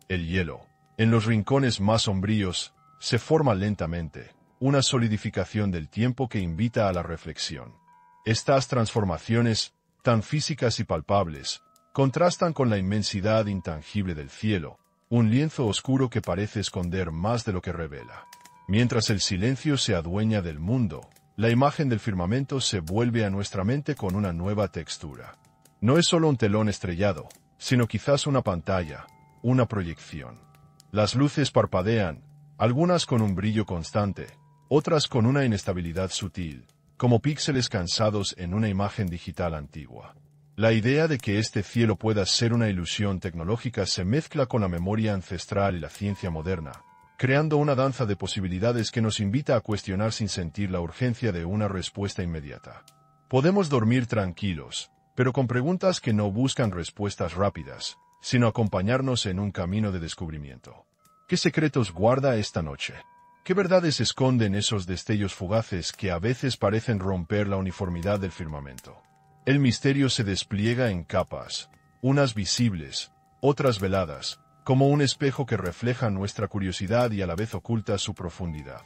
El hielo, en los rincones más sombríos, se forma lentamente, una solidificación del tiempo que invita a la reflexión. Estas transformaciones, tan físicas y palpables, contrastan con la inmensidad intangible del cielo, un lienzo oscuro que parece esconder más de lo que revela. Mientras el silencio se adueña del mundo, la imagen del firmamento se vuelve a nuestra mente con una nueva textura. No es solo un telón estrellado, sino quizás una pantalla, una proyección. Las luces parpadean, algunas con un brillo constante, otras con una inestabilidad sutil, como píxeles cansados en una imagen digital antigua. La idea de que este cielo pueda ser una ilusión tecnológica se mezcla con la memoria ancestral y la ciencia moderna, creando una danza de posibilidades que nos invita a cuestionar sin sentir la urgencia de una respuesta inmediata. Podemos dormir tranquilos, pero con preguntas que no buscan respuestas rápidas, sino acompañarnos en un camino de descubrimiento. ¿Qué secretos guarda esta noche? ¿Qué verdades esconden esos destellos fugaces que a veces parecen romper la uniformidad del firmamento? El misterio se despliega en capas, unas visibles, otras veladas, como un espejo que refleja nuestra curiosidad y a la vez oculta su profundidad.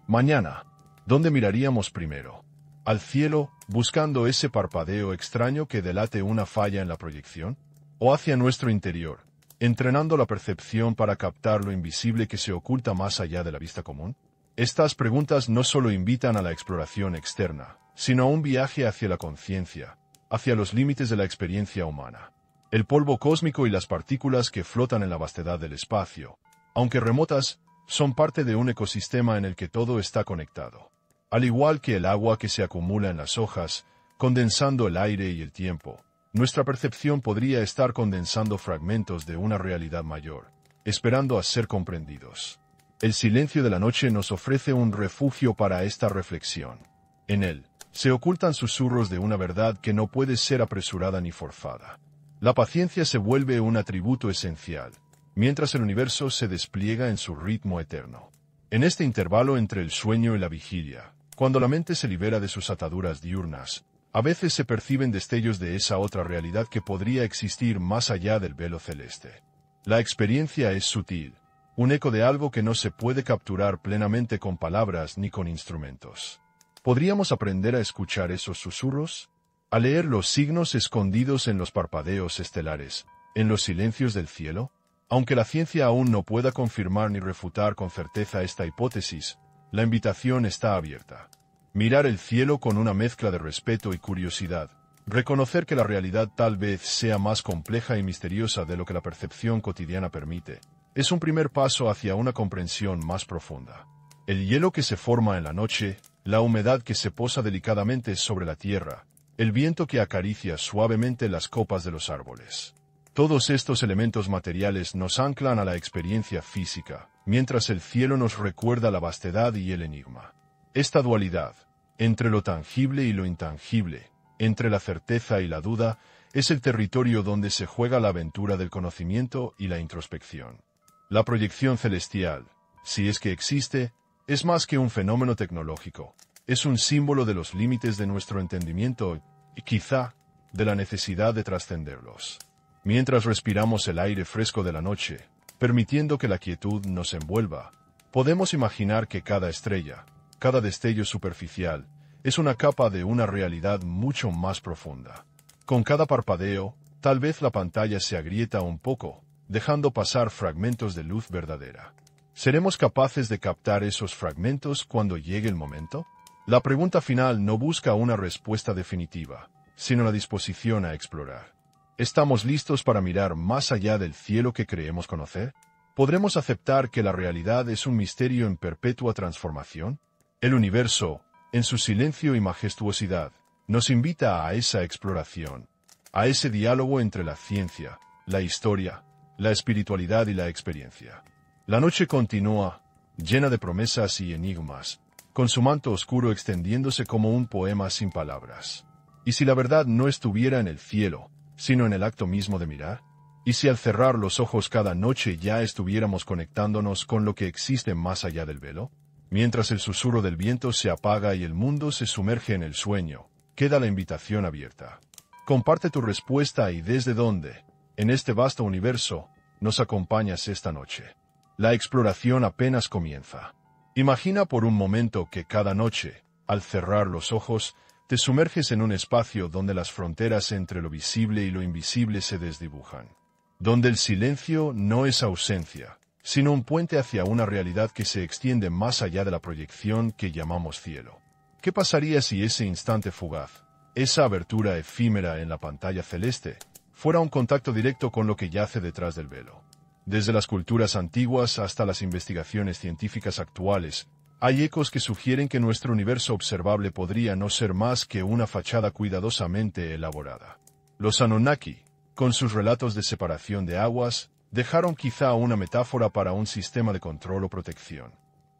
Mañana, ¿dónde miraríamos primero? ¿Al cielo, buscando ese parpadeo extraño que delate una falla en la proyección? ¿O hacia nuestro interior, entrenando la percepción para captar lo invisible que se oculta más allá de la vista común? Estas preguntas no solo invitan a la exploración externa, sino a un viaje hacia la conciencia, hacia los límites de la experiencia humana. El polvo cósmico y las partículas que flotan en la vastedad del espacio, aunque remotas, son parte de un ecosistema en el que todo está conectado. Al igual que el agua que se acumula en las hojas, condensando el aire y el tiempo, nuestra percepción podría estar condensando fragmentos de una realidad mayor, esperando a ser comprendidos. El silencio de la noche nos ofrece un refugio para esta reflexión. En él, se ocultan susurros de una verdad que no puede ser apresurada ni forzada. La paciencia se vuelve un atributo esencial, mientras el universo se despliega en su ritmo eterno. En este intervalo entre el sueño y la vigilia, cuando la mente se libera de sus ataduras diurnas, a veces se perciben destellos de esa otra realidad que podría existir más allá del velo celeste. La experiencia es sutil, un eco de algo que no se puede capturar plenamente con palabras ni con instrumentos. ¿Podríamos aprender a escuchar esos susurros? ¿A leer los signos escondidos en los parpadeos estelares, en los silencios del cielo? Aunque la ciencia aún no pueda confirmar ni refutar con certeza esta hipótesis, la invitación está abierta. Mirar el cielo con una mezcla de respeto y curiosidad, reconocer que la realidad tal vez sea más compleja y misteriosa de lo que la percepción cotidiana permite, es un primer paso hacia una comprensión más profunda. El hielo que se forma en la noche, la humedad que se posa delicadamente sobre la tierra, el viento que acaricia suavemente las copas de los árboles. Todos estos elementos materiales nos anclan a la experiencia física, mientras el cielo nos recuerda la vastedad y el enigma. Esta dualidad, entre lo tangible y lo intangible, entre la certeza y la duda, es el territorio donde se juega la aventura del conocimiento y la introspección. La proyección celestial, si es que existe, es más que un fenómeno tecnológico, es un símbolo de los límites de nuestro entendimiento y quizá de la necesidad de trascenderlos. Mientras respiramos el aire fresco de la noche, permitiendo que la quietud nos envuelva, podemos imaginar que cada estrella, cada destello superficial, es una capa de una realidad mucho más profunda. Con cada parpadeo, tal vez la pantalla se agrieta un poco, dejando pasar fragmentos de luz verdadera. ¿Seremos capaces de captar esos fragmentos cuando llegue el momento? La pregunta final no busca una respuesta definitiva, sino la disposición a explorar. ¿Estamos listos para mirar más allá del cielo que creemos conocer? ¿Podremos aceptar que la realidad es un misterio en perpetua transformación? El universo, en su silencio y majestuosidad, nos invita a esa exploración, a ese diálogo entre la ciencia, la historia, la espiritualidad y la experiencia. La noche continúa, llena de promesas y enigmas, con su manto oscuro extendiéndose como un poema sin palabras. ¿Y si la verdad no estuviera en el cielo, sino en el acto mismo de mirar? ¿Y si al cerrar los ojos cada noche ya estuviéramos conectándonos con lo que existe más allá del velo? Mientras el susurro del viento se apaga y el mundo se sumerge en el sueño, queda la invitación abierta. Comparte tu respuesta y desde dónde, en este vasto universo, nos acompañas esta noche. La exploración apenas comienza. Imagina por un momento que cada noche, al cerrar los ojos, te sumerges en un espacio donde las fronteras entre lo visible y lo invisible se desdibujan. Donde el silencio no es ausencia, sino un puente hacia una realidad que se extiende más allá de la proyección que llamamos cielo. ¿Qué pasaría si ese instante fugaz, esa abertura efímera en la pantalla celeste, fuera un contacto directo con lo que yace detrás del velo? Desde las culturas antiguas hasta las investigaciones científicas actuales, hay ecos que sugieren que nuestro universo observable podría no ser más que una fachada cuidadosamente elaborada. Los Anunnaki, con sus relatos de separación de aguas, dejaron quizá una metáfora para un sistema de control o protección.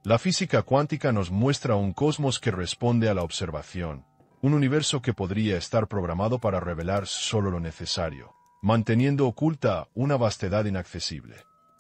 La física cuántica nos muestra un cosmos que responde a la observación, un universo que podría estar programado para revelar solo lo necesario, manteniendo oculta una vastedad inaccesible.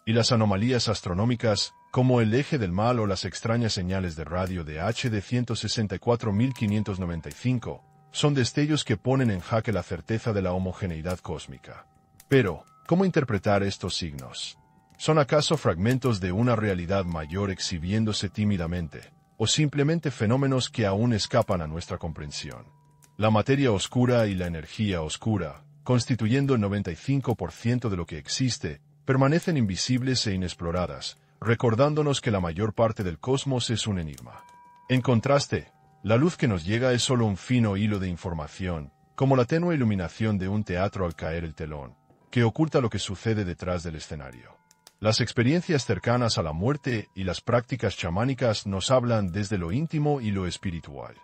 Y las anomalías astronómicas, como el eje del mal o las extrañas señales de radio de HD 164.595, son destellos que ponen en jaque la certeza de la homogeneidad cósmica. Pero, ¿cómo interpretar estos signos? ¿Son acaso fragmentos de una realidad mayor exhibiéndose tímidamente, o simplemente fenómenos que aún escapan a nuestra comprensión? La materia oscura y la energía oscura, constituyendo el 95% de lo que existe, permanecen invisibles e inexploradas, recordándonos que la mayor parte del cosmos es un enigma. En contraste, la luz que nos llega es solo un fino hilo de información, como la tenue iluminación de un teatro al caer el telón, que oculta lo que sucede detrás del escenario. Las experiencias cercanas a la muerte y las prácticas chamánicas nos hablan desde lo íntimo y lo espiritual.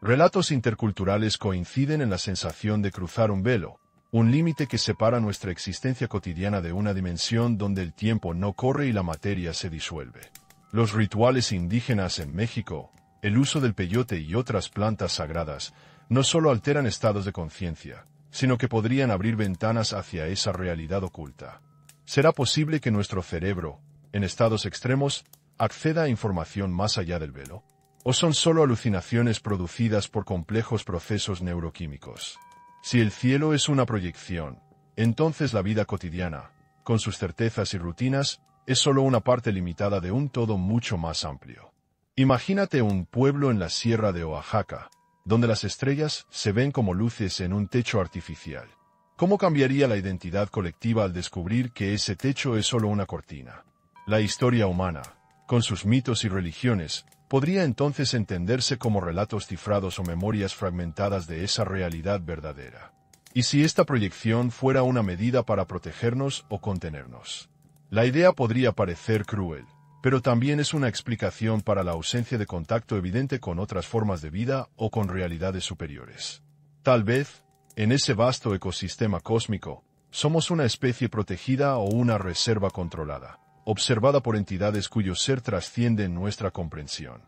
Relatos interculturales coinciden en la sensación de cruzar un velo, un límite que separa nuestra existencia cotidiana de una dimensión donde el tiempo no corre y la materia se disuelve. Los rituales indígenas en México, el uso del peyote y otras plantas sagradas, no solo alteran estados de conciencia, sino que podrían abrir ventanas hacia esa realidad oculta. ¿Será posible que nuestro cerebro, en estados extremos, acceda a información más allá del velo? ¿O son solo alucinaciones producidas por complejos procesos neuroquímicos? Si el cielo es una proyección, entonces la vida cotidiana, con sus certezas y rutinas, es solo una parte limitada de un todo mucho más amplio. Imagínate un pueblo en la sierra de Oaxaca, donde las estrellas se ven como luces en un techo artificial. ¿Cómo cambiaría la identidad colectiva al descubrir que ese techo es solo una cortina? La historia humana, con sus mitos y religiones, podría entonces entenderse como relatos cifrados o memorias fragmentadas de esa realidad verdadera. ¿Y si esta proyección fuera una medida para protegernos o contenernos? La idea podría parecer cruel, pero también es una explicación para la ausencia de contacto evidente con otras formas de vida o con realidades superiores. Tal vez, en ese vasto ecosistema cósmico, somos una especie protegida o una reserva controlada, observada por entidades cuyo ser trasciende nuestra comprensión.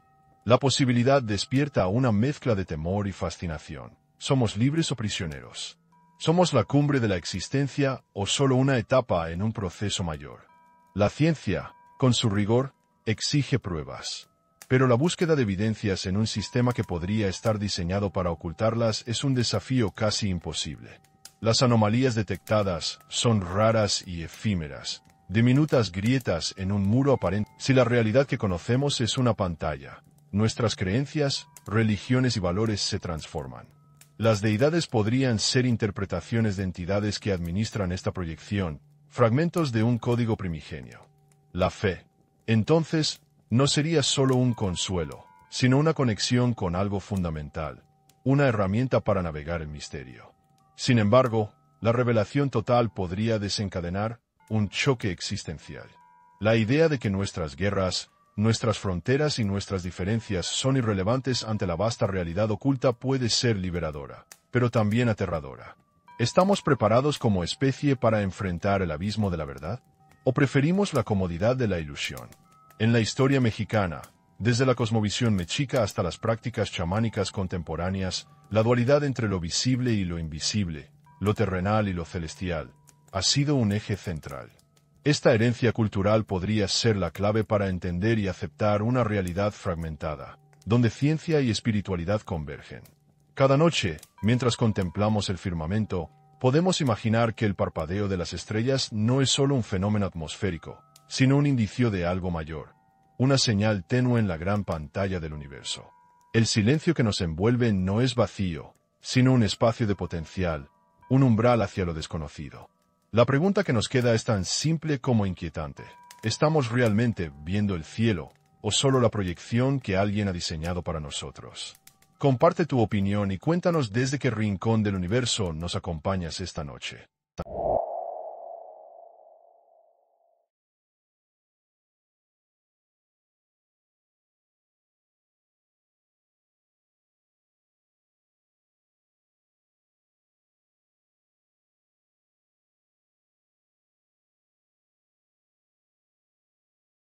La posibilidad despierta una mezcla de temor y fascinación. ¿Somos libres o prisioneros? ¿Somos la cumbre de la existencia o solo una etapa en un proceso mayor? La ciencia, con su rigor, exige pruebas. Pero la búsqueda de evidencias en un sistema que podría estar diseñado para ocultarlas es un desafío casi imposible. Las anomalías detectadas son raras y efímeras, diminutas grietas en un muro aparente. Si la realidad que conocemos es una pantalla, nuestras creencias, religiones y valores se transforman. Las deidades podrían ser interpretaciones de entidades que administran esta proyección, fragmentos de un código primigenio. La fe, entonces, no sería solo un consuelo, sino una conexión con algo fundamental, una herramienta para navegar el misterio. Sin embargo, la revelación total podría desencadenar un choque existencial. La idea de que nuestras guerras, nuestras fronteras y nuestras diferencias son irrelevantes ante la vasta realidad oculta puede ser liberadora, pero también aterradora. ¿Estamos preparados como especie para enfrentar el abismo de la verdad? ¿O preferimos la comodidad de la ilusión? En la historia mexicana, desde la cosmovisión mexica hasta las prácticas chamánicas contemporáneas, la dualidad entre lo visible y lo invisible, lo terrenal y lo celestial, ha sido un eje central. Esta herencia cultural podría ser la clave para entender y aceptar una realidad fragmentada, donde ciencia y espiritualidad convergen. Cada noche, mientras contemplamos el firmamento, podemos imaginar que el parpadeo de las estrellas no es solo un fenómeno atmosférico, sino un indicio de algo mayor, una señal tenue en la gran pantalla del universo. El silencio que nos envuelve no es vacío, sino un espacio de potencial, un umbral hacia lo desconocido. La pregunta que nos queda es tan simple como inquietante. ¿Estamos realmente viendo el cielo, o solo la proyección que alguien ha diseñado para nosotros? Comparte tu opinión y cuéntanos desde qué rincón del universo nos acompañas esta noche.